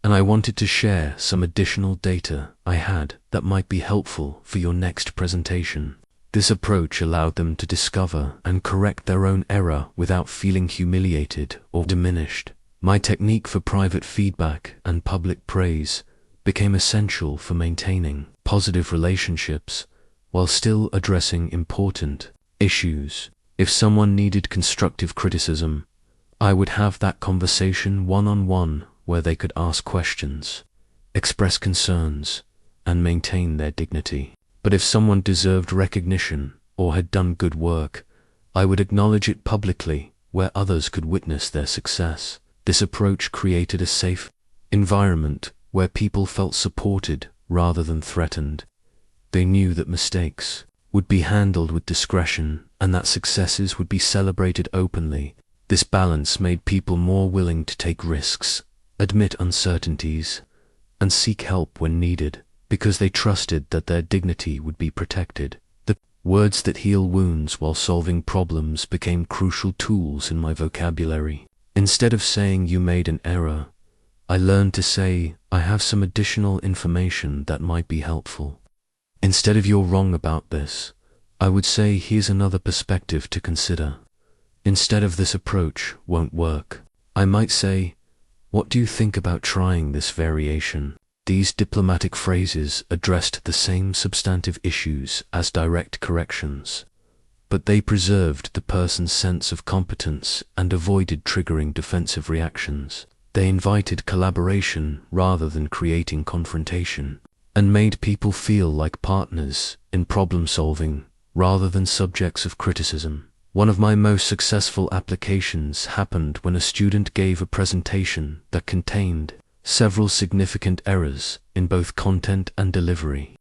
and I wanted to share some additional data I had that might be helpful for your next presentation." This approach allowed them to discover and correct their own error without feeling humiliated or diminished. My technique for private feedback and public praise became essential for maintaining positive relationships while still addressing important issues. If someone needed constructive criticism, I would have that conversation one-on-one where they could ask questions, express concerns, and maintain their dignity. But if someone deserved recognition or had done good work, I would acknowledge it publicly where others could witness their success. This approach created a safe environment where people felt supported rather than threatened. They knew that mistakes would be handled with discretion and that successes would be celebrated openly. This balance made people more willing to take risks, admit uncertainties, and seek help when needed, because they trusted that their dignity would be protected. The words that heal wounds while solving problems became crucial tools in my vocabulary. Instead of saying you made an error, I learned to say I have some additional information that might be helpful. Instead of you're wrong about this, I would say here's another perspective to consider. Instead of this approach won't work, I might say, what do you think about trying this variation? These diplomatic phrases addressed the same substantive issues as direct corrections, but they preserved the person's sense of competence and avoided triggering defensive reactions. They invited collaboration rather than creating confrontation, and made people feel like partners in problem solving rather than subjects of criticism. One of my most successful applications happened when a student gave a presentation that contained several significant errors in both content and delivery.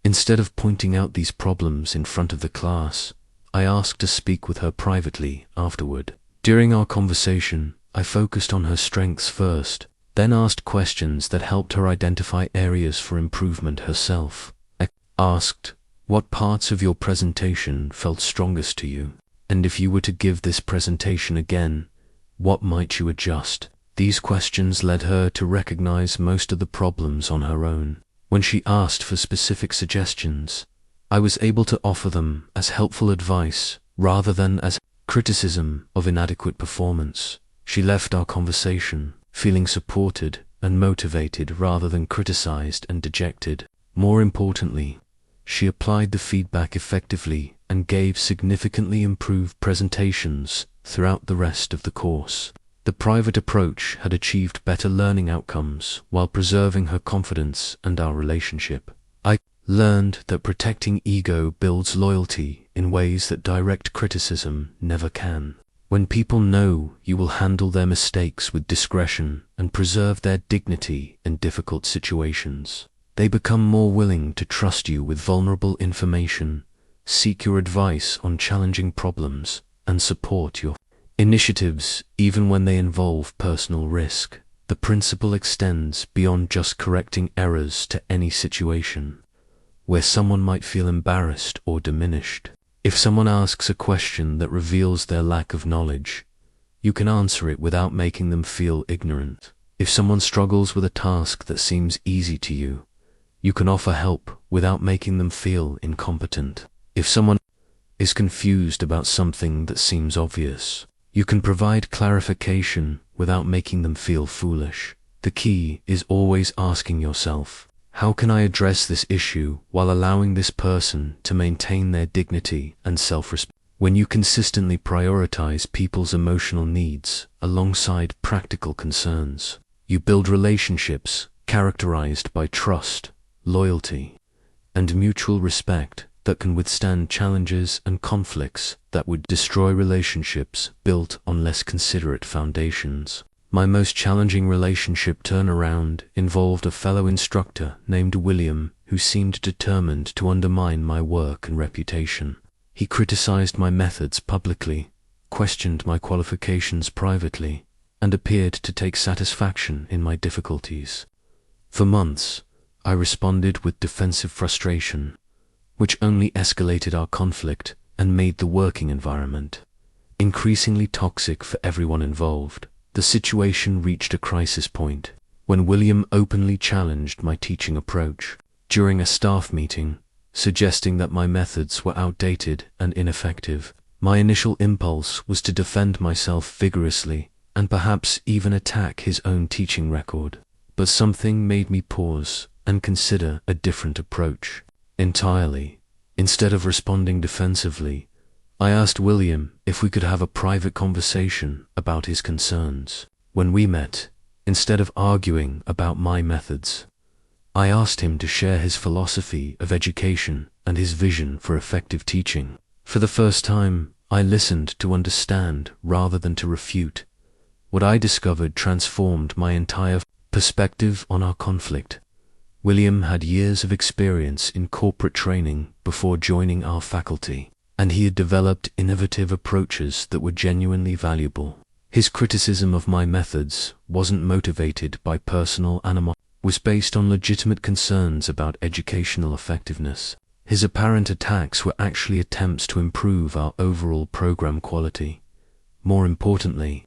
Instead of pointing out these problems in front of the class, I asked to speak with her privately afterward. During our conversation, I focused on her strengths first, then asked questions that helped her identify areas for improvement herself. I asked, what parts of your presentation felt strongest to you? And if you were to give this presentation again, what might you adjust? These questions led her to recognize most of the problems on her own. When she asked for specific suggestions, I was able to offer them as helpful advice rather than as criticism of inadequate performance. She left our conversation feeling supported and motivated rather than criticized and dejected. More importantly, she applied the feedback effectively and gave significantly improved presentations throughout the rest of the course. The private approach had achieved better learning outcomes while preserving her confidence and our relationship. I learned that protecting ego builds loyalty in ways that direct criticism never can. When people know you will handle their mistakes with discretion and preserve their dignity in difficult situations, they become more willing to trust you with vulnerable information, seek your advice on challenging problems, and support your initiatives even when they involve personal risk. The principle extends beyond just correcting errors to any situation where someone might feel embarrassed or diminished. If someone asks a question that reveals their lack of knowledge, you can answer it without making them feel ignorant. If someone struggles with a task that seems easy to you, you can offer help without making them feel incompetent. If someone is confused about something that seems obvious, you can provide clarification without making them feel foolish. The key is always asking yourself, how can I address this issue while allowing this person to maintain their dignity and self-respect? When you consistently prioritize people's emotional needs alongside practical concerns, you build relationships characterized by trust, loyalty, and mutual respect that can withstand challenges and conflicts that would destroy relationships built on less considerate foundations. My most challenging relationship turnaround involved a fellow instructor named William who seemed determined to undermine my work and reputation. He criticized my methods publicly, questioned my qualifications privately, and appeared to take satisfaction in my difficulties. For months, I responded with defensive frustration, which only escalated our conflict and made the working environment increasingly toxic for everyone involved. The situation reached a crisis point when William openly challenged my teaching approach. During a staff meeting, suggesting that my methods were outdated and ineffective. My initial impulse was to defend myself vigorously and perhaps even attack his own teaching record. But something made me pause and consider a different approach entirely. Instead of responding defensively, I asked William if we could have a private conversation about his concerns. When we met, instead of arguing about my methods, I asked him to share his philosophy of education and his vision for effective teaching. For the first time, I listened to understand rather than to refute. What I discovered transformed my entire perspective on our conflict. William had years of experience in corporate training before joining our faculty, and he had developed innovative approaches that were genuinely valuable. His criticism of my methods wasn't motivated by personal animosity, was based on legitimate concerns about educational effectiveness. His apparent attacks were actually attempts to improve our overall program quality. More importantly,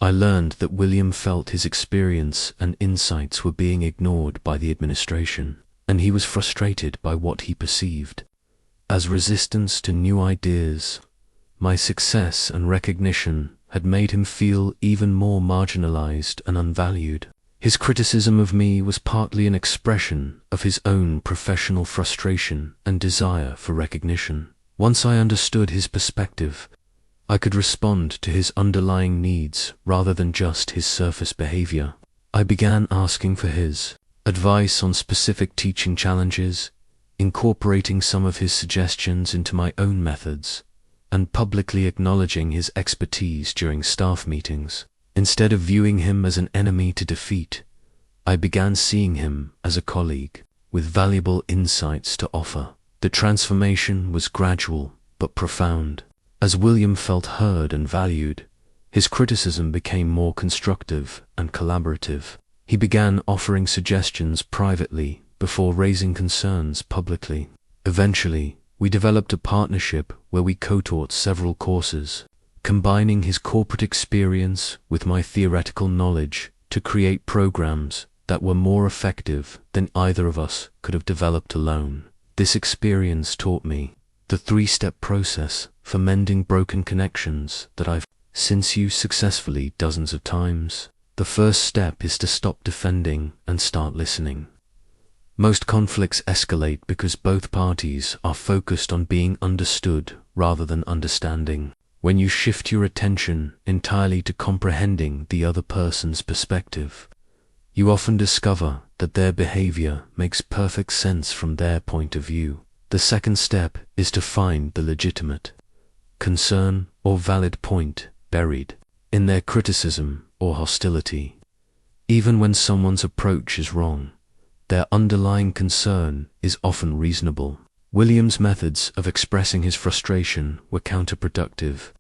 I learned that William felt his experience and insights were being ignored by the administration, and he was frustrated by what he perceived as resistance to new ideas. My success and recognition had made him feel even more marginalized and unvalued. His criticism of me was partly an expression of his own professional frustration and desire for recognition. Once I understood his perspective, I could respond to his underlying needs rather than just his surface behavior. I began asking for his advice on specific teaching challenges, incorporating some of his suggestions into my own methods, and publicly acknowledging his expertise during staff meetings. Instead of viewing him as an enemy to defeat, I began seeing him as a colleague with valuable insights to offer. The transformation was gradual but profound. As William felt heard and valued, his criticism became more constructive and collaborative. He began offering suggestions privately before raising concerns publicly. Eventually, we developed a partnership where we co-taught several courses, combining his corporate experience with my theoretical knowledge to create programs that were more effective than either of us could have developed alone. This experience taught me the three-step process for mending broken connections that I've since used successfully dozens of times. The first step is to stop defending and start listening. Most conflicts escalate because both parties are focused on being understood rather than understanding. When you shift your attention entirely to comprehending the other person's perspective, you often discover that their behavior makes perfect sense from their point of view. The second step is to find the legitimate concern or valid point buried in their criticism or hostility. Even when someone's approach is wrong, their underlying concern is often reasonable. William's methods of expressing his frustration were counterproductive,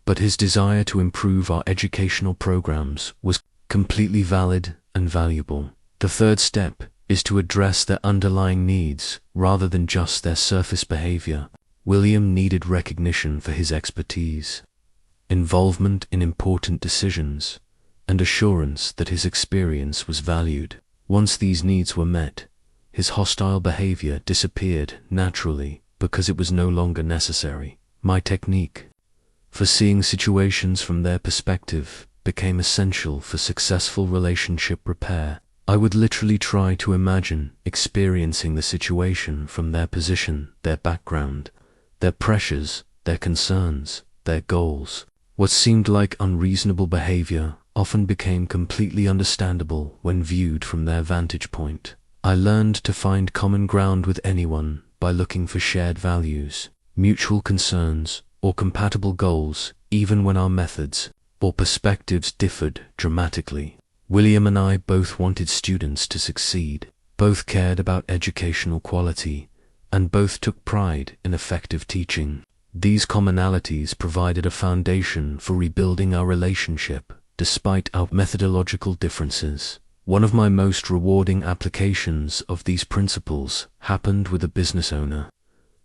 but his desire to improve our educational programs was completely valid and valuable. The third step is to address their underlying needs rather than just their surface behavior. William needed recognition for his expertise, involvement in important decisions, and assurance that his experience was valued. Once these needs were met, his hostile behavior disappeared naturally because it was no longer necessary. My technique for seeing situations from their perspective became essential for successful relationship repair. I would literally try to imagine experiencing the situation from their position, their background, their pressures, their concerns, their goals. What seemed like unreasonable behavior often became completely understandable when viewed from their vantage point. I learned to find common ground with anyone by looking for shared values, mutual concerns, or compatible goals, even when our methods or perspectives differed dramatically. William and I both wanted students to succeed, both cared about educational quality, and both took pride in effective teaching. These commonalities provided a foundation for rebuilding our relationship despite our methodological differences. One of my most rewarding applications of these principles happened with a business owner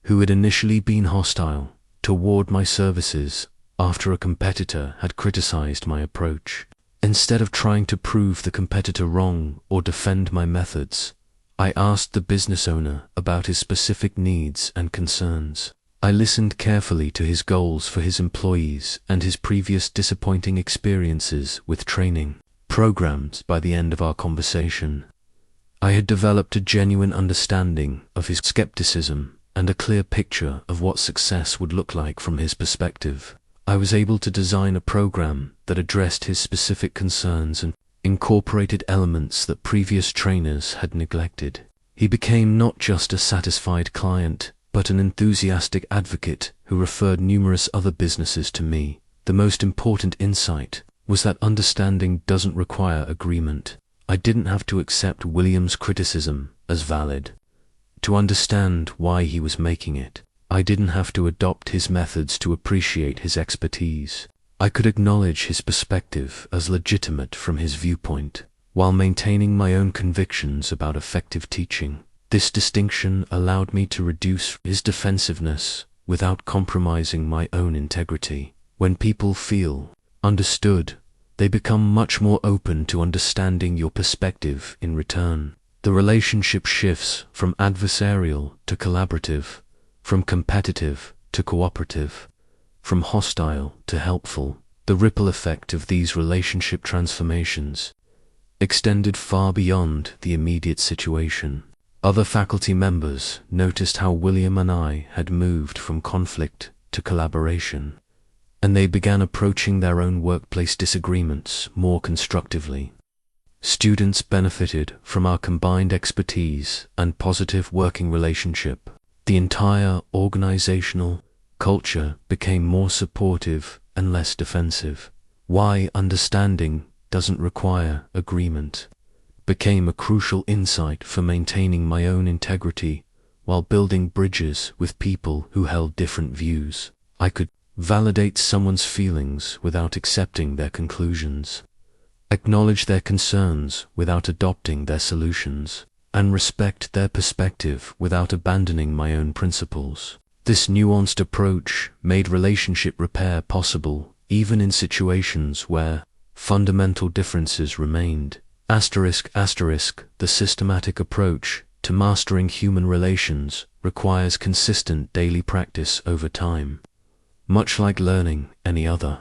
who had initially been hostile toward my services after a competitor had criticized my approach. Instead of trying to prove the competitor wrong or defend my methods, I asked the business owner about his specific needs and concerns. I listened carefully to his goals for his employees and his previous disappointing experiences with training programs. By the end of our conversation, I had developed a genuine understanding of his skepticism and a clear picture of what success would look like from his perspective. I was able to design a program that addressed his specific concerns and incorporated elements that previous trainers had neglected. He became not just a satisfied client, but an enthusiastic advocate who referred numerous other businesses to me. The most important insight was that understanding doesn't require agreement. I didn't have to accept William's criticism as valid to understand why he was making it. I didn't have to adopt his methods to appreciate his expertise. I could acknowledge his perspective as legitimate from his viewpoint, while maintaining my own convictions about effective teaching. This distinction allowed me to reduce his defensiveness without compromising my own integrity. When people feel understood, they become much more open to understanding your perspective in return. The relationship shifts from adversarial to collaborative, from competitive to cooperative, from hostile to helpful. The ripple effect of these relationship transformations extended far beyond the immediate situation. Other faculty members noticed how William and I had moved from conflict to collaboration, and they began approaching their own workplace disagreements more constructively. Students benefited from our combined expertise and positive working relationship. The entire organizational culture became more supportive and less defensive. Why understanding doesn't require agreement became a crucial insight for maintaining my own integrity while building bridges with people who held different views. I could validate someone's feelings without accepting their conclusions, acknowledge their concerns without adopting their solutions, and respect their perspective without abandoning my own principles. This nuanced approach made relationship repair possible even in situations where fundamental differences remained. The systematic approach to mastering human relations requires consistent daily practice over time. Much like learning any other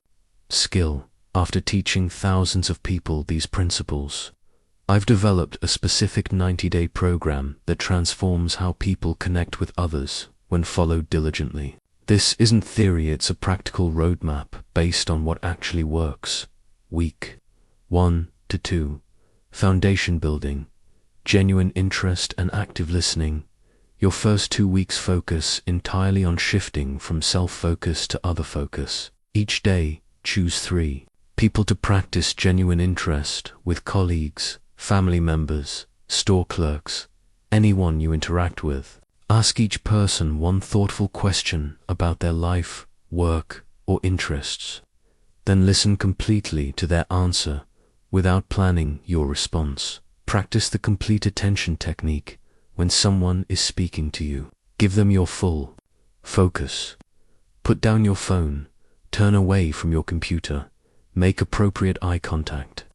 skill, after teaching thousands of people these principles, I've developed a specific 90-day program that transforms how people connect with others when followed diligently. This isn't theory, it's a practical roadmap based on what actually works. Week 1 to 2. Foundation building, genuine interest and active listening. Your first 2 weeks focus entirely on shifting from self-focus to other focus. Each day, choose 3 people to practice genuine interest with: colleagues, family members, store clerks, anyone you interact with. Ask each person one thoughtful question about their life, work, or interests. Then listen completely to their answer without planning your response. Practice the complete attention technique when someone is speaking to you. Give them your full focus. Put down your phone, turn away from your computer, make appropriate eye contact,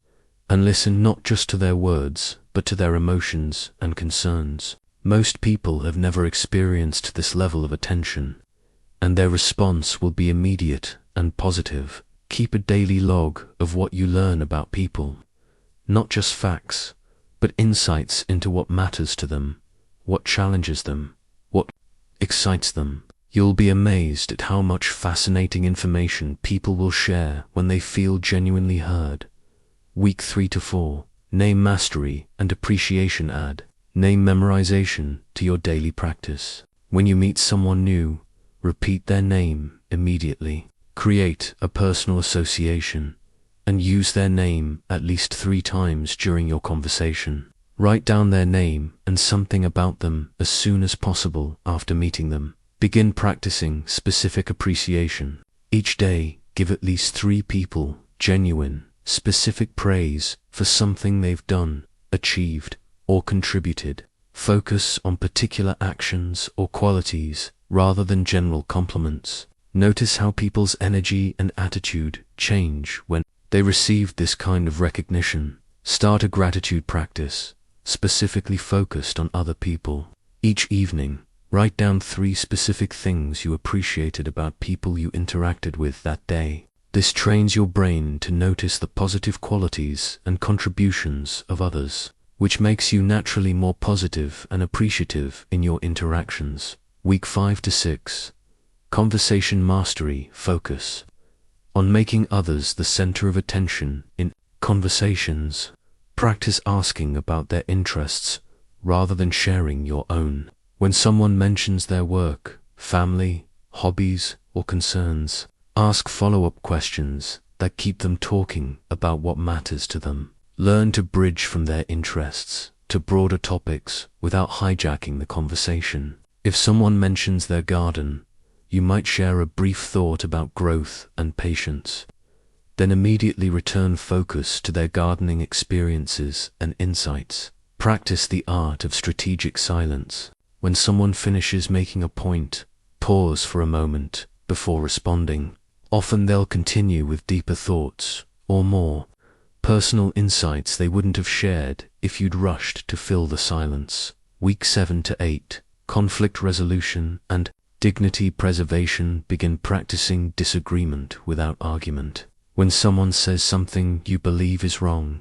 and listen not just to their words, but to their emotions and concerns. Most people have never experienced this level of attention, and their response will be immediate and positive. Keep a daily log of what you learn about people, not just facts, but insights into what matters to them, what challenges them, what excites them. You'll be amazed at how much fascinating information people will share when they feel genuinely heard. Week 3 to 4. Name mastery and appreciation. Add name memorization to your daily practice. When you meet someone new, repeat their name immediately. Create a personal association and use their name at least 3 times during your conversation. Write down their name and something about them as soon as possible after meeting them. Begin practicing specific appreciation. Each day, give at least 3 people genuine, specific praise for something they've done, achieved, or contributed. Focus on particular actions or qualities rather than general compliments. Notice how people's energy and attitude change when they receive this kind of recognition. Start a gratitude practice. specifically focused on other people. Each evening, write down 3 specific things you appreciated about people you interacted with that day. This trains your brain to notice the positive qualities and contributions of others, which makes you naturally more positive and appreciative in your interactions. Week 5 to 6. Conversation Mastery Focus on making others the center of attention in conversations. Practice asking about their interests rather than sharing your own. When someone mentions their work, family, hobbies, or concerns, ask follow-up questions that keep them talking about what matters to them. Learn to bridge from their interests to broader topics without hijacking the conversation. If someone mentions their garden, you might share a brief thought about growth and patience. Then immediately return focus to their gardening experiences and insights. Practice the art of strategic silence. When someone finishes making a point, pause for a moment before responding. Often they'll continue with deeper thoughts or more personal insights they wouldn't have shared if you'd rushed to fill the silence. Week 7 to 8. Conflict Resolution and Dignity Preservation. Begin practicing disagreement without argument. When someone says something you believe is wrong,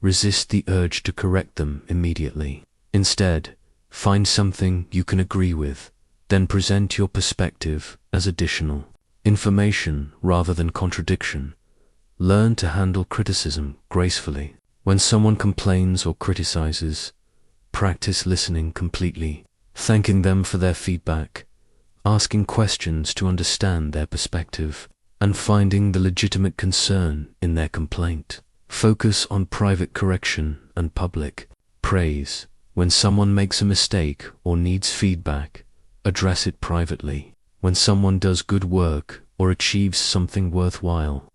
resist the urge to correct them immediately. Instead, find something you can agree with, then present your perspective as additional information rather than contradiction. Learn to handle criticism gracefully. When someone complains or criticizes, practice listening completely, thanking them for their feedback, asking questions to understand their perspective, and finding the legitimate concern in their complaint. Focus on private correction and public praise. When someone makes a mistake or needs feedback, address it privately. When someone does good work or achieves something worthwhile,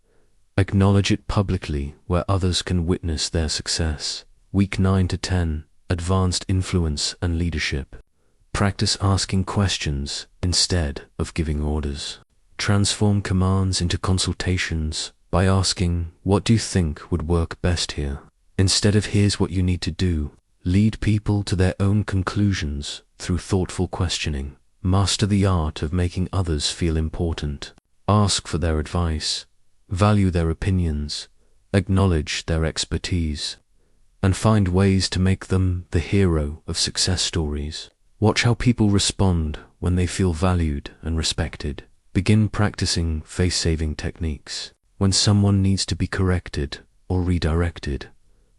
acknowledge it publicly where others can witness their success. Week 9 to 10. Advanced Influence and Leadership. Practice asking questions instead of giving orders. Transform commands into consultations by asking, "What do you think would work best here?" Instead of "Here's what you need to do." Lead people to their own conclusions through thoughtful questioning. Master the art of making others feel important. Ask for their advice, value their opinions, acknowledge their expertise, and find ways to make them the hero of success stories. Watch how people respond when they feel valued and respected. Begin practicing face-saving techniques. When someone needs to be corrected or redirected,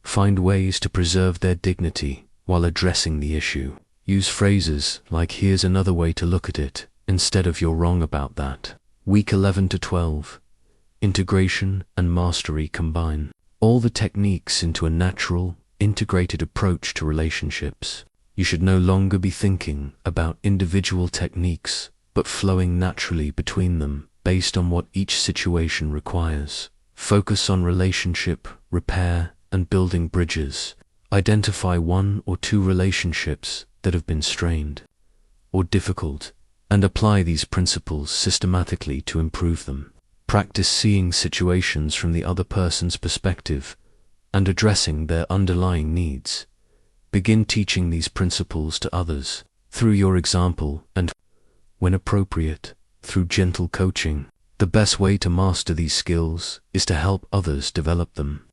find ways to preserve their dignity while addressing the issue. Use phrases like "Here's another way to look at it," instead of "You're wrong about that." Week 11 to 12. Integration and Mastery Combine. All the techniques into a natural, integrated approach to relationships. You should no longer be thinking about individual techniques, but flowing naturally between them based on what each situation requires. Focus on relationship repair and building bridges. Identify 1 or 2 relationships that have been strained or difficult, and apply these principles systematically to improve them. Practice seeing situations from the other person's perspective and addressing their underlying needs. Begin teaching these principles to others through your example and, when appropriate, through gentle coaching. The best way to master these skills is to help others develop them,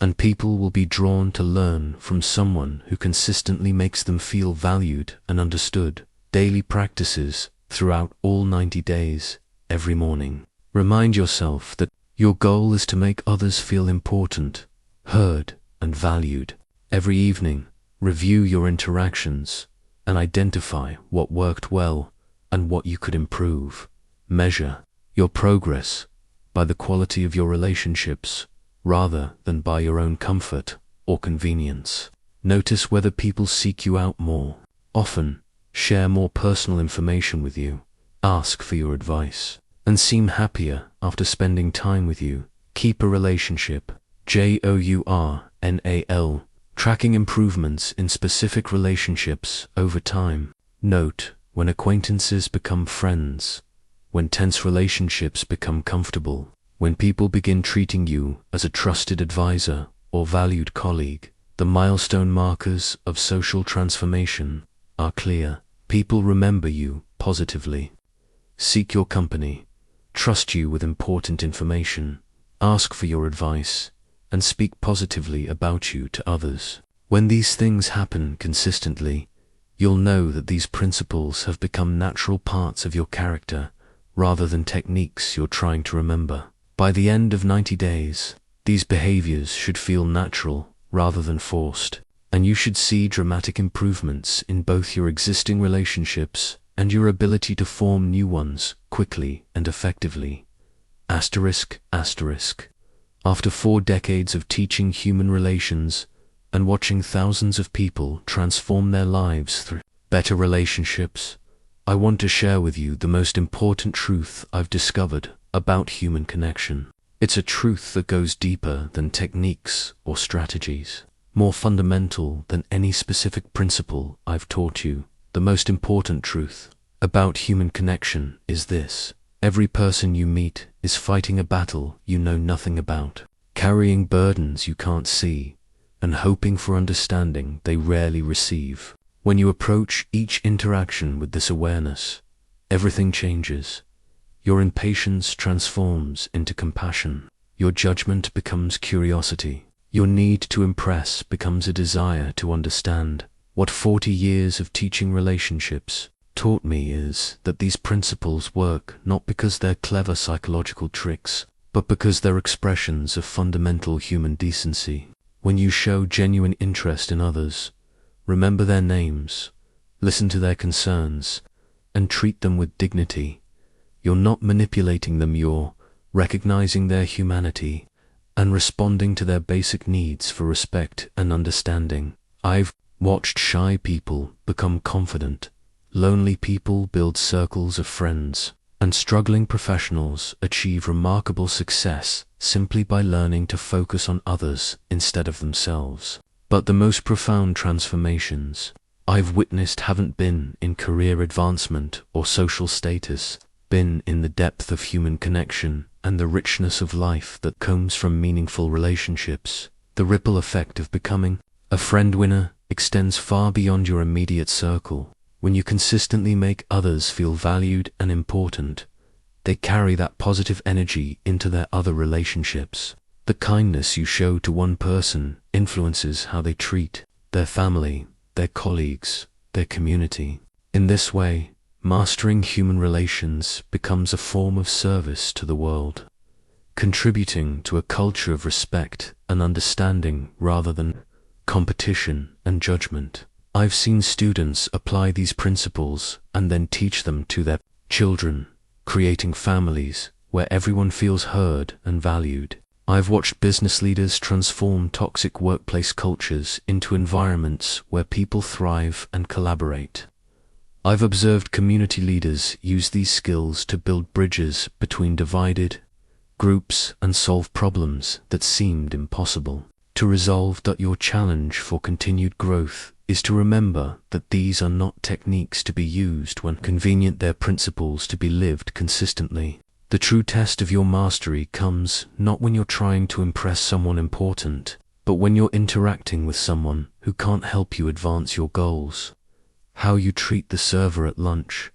and people will be drawn to learn from someone who consistently makes them feel valued and understood. Daily practices throughout all 90 days, every morning. Remind yourself that your goal is to make others feel important, heard, and valued. Every evening, review your interactions and identify what worked well and what you could improve. Measure your progress by the quality of your relationships rather than by your own comfort or convenience. Notice whether people seek you out more often, share more personal information with you, ask for your advice, and seem happier after spending time with you. Keep a relationship. JOURNAL. Tracking improvements in specific relationships over time. Note when acquaintances become friends, when tense relationships become comfortable, when people begin treating you as a trusted advisor or valued colleague. The milestone markers of social transformation are clear. People remember you positively, seek your company, trust you with important information, ask for your advice, and speak positively about you to others. When these things happen consistently, you'll know that these principles have become natural parts of your character rather than techniques you're trying to remember. By the end of 90 days, these behaviors should feel natural rather than forced, and you should see dramatic improvements in both your existing relationships and your ability to form new ones quickly and effectively. Asterisk, asterisk. After 4 decades of teaching human relations and watching thousands of people transform their lives through better relationships, I want to share with you the most important truth I've discovered about human connection. It's a truth that goes deeper than techniques or strategies, more fundamental than any specific principle I've taught you. The most important truth about human connection is this: every person you meet is fighting a battle you know nothing about, carrying burdens you can't see, and hoping for understanding they rarely receive. When you approach each interaction with this awareness, everything changes. Your impatience transforms into compassion. Your judgment becomes curiosity. Your need to impress becomes a desire to understand. What 40 years of teaching relationships taught me is that these principles work not because they're clever psychological tricks, but because they're expressions of fundamental human decency. When you show genuine interest in others, remember their names, listen to their concerns, and treat them with dignity, you're not manipulating them, you're recognizing their humanity and responding to their basic needs for respect and understanding. I've watched shy people become confident, lonely people build circles of friends, and struggling professionals achieve remarkable success simply by learning to focus on others instead of themselves. But the most profound transformations I've witnessed haven't been in career advancement or social status, been in the depth of human connection and the richness of life that comes from meaningful relationships. The ripple effect of becoming a friend winner extends far beyond your immediate circle. When you consistently make others feel valued and important, they carry that positive energy into their other relationships. The kindness you show to one person influences how they treat their family, their colleagues, their community. In this way, mastering human relations becomes a form of service to the world, contributing to a culture of respect and understanding rather than competition and judgment. I've seen students apply these principles and then teach them to their children, creating families where everyone feels heard and valued. I've watched business leaders transform toxic workplace cultures into environments where people thrive and collaborate. I've observed community leaders use these skills to build bridges between divided groups and solve problems that seemed impossible to resolve. Your challenge for continued growth is to remember that these are not techniques to be used when convenient, they're principles to be lived consistently. The true test of your mastery comes not when you're trying to impress someone important, but when you're interacting with someone who can't help you advance your goals. How you treat the server at lunch,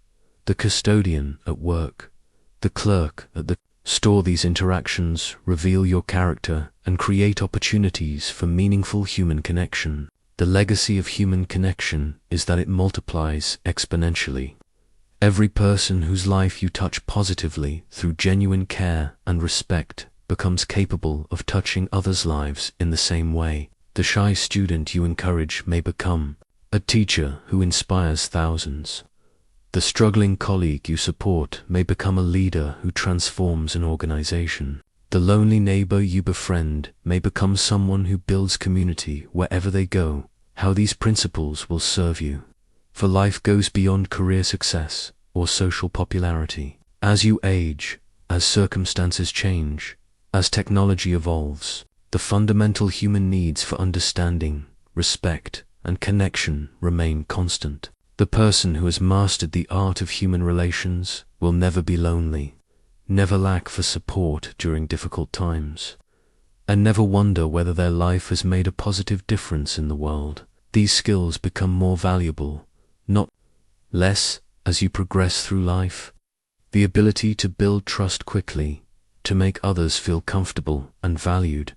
the custodian at work, the clerk at the store. These interactions reveal your character and create opportunities for meaningful human connection. The legacy of human connection is that it multiplies exponentially. Every person whose life you touch positively through genuine care and respect becomes capable of touching others' lives in the same way. The shy student you encourage may become a teacher who inspires thousands. The struggling colleague you support may become a leader who transforms an organization. The lonely neighbor you befriend may become someone who builds community wherever they go. How these principles will serve you, for life goes beyond career success or social popularity. As you age, as circumstances change, as technology evolves, the fundamental human needs for understanding, respect, and connection remain constant. The person who has mastered the art of human relations will never be lonely, never lack for support during difficult times, and never wonder whether their life has made a positive difference in the world. These skills become more valuable, not less, as you progress through life. The ability to build trust quickly, to make others feel comfortable and valued,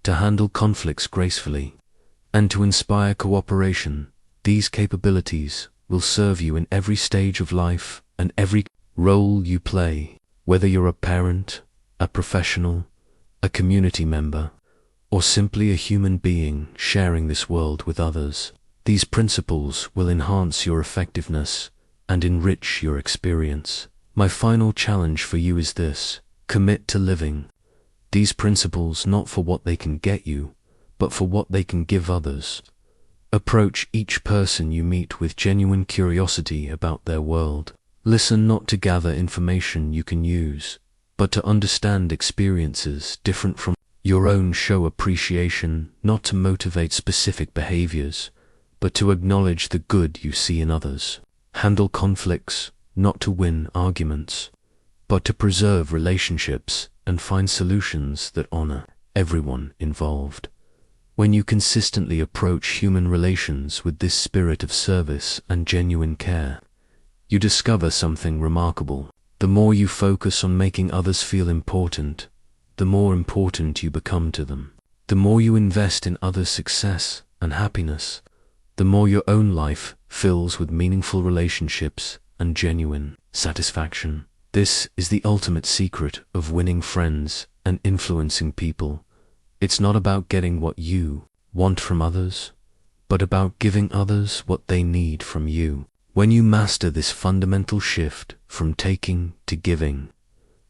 to handle conflicts gracefully, and to inspire cooperation. These capabilities will serve you in every stage of life and every role you play, whether you're a parent, a professional, a community member, or simply a human being sharing this world with others. These principles will enhance your effectiveness and enrich your experience. My final challenge for you is this: commit to living these principles not for what they can get you, but for what they can give others. Approach each person you meet with genuine curiosity about their world. Listen not to gather information you can use, but to understand experiences different from your own. Show appreciation not to motivate specific behaviors, but to acknowledge the good you see in others. Handle conflicts not to win arguments, but to preserve relationships and find solutions that honor everyone involved. When you consistently approach human relations with this spirit of service and genuine care, you discover something remarkable. The more you focus on making others feel important, the more important you become to them. The more you invest in others' success and happiness, the more your own life fills with meaningful relationships and genuine satisfaction. This is the ultimate secret of winning friends and influencing people. It's not about getting what you want from others, but about giving others what they need from you. When you master this fundamental shift from taking to giving,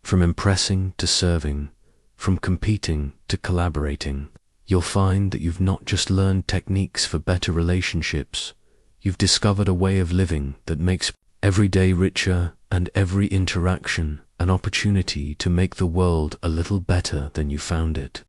from impressing to serving, from competing to collaborating, you'll find that you've not just learned techniques for better relationships, you've discovered a way of living that makes every day richer and every interaction an opportunity to make the world a little better than you found it.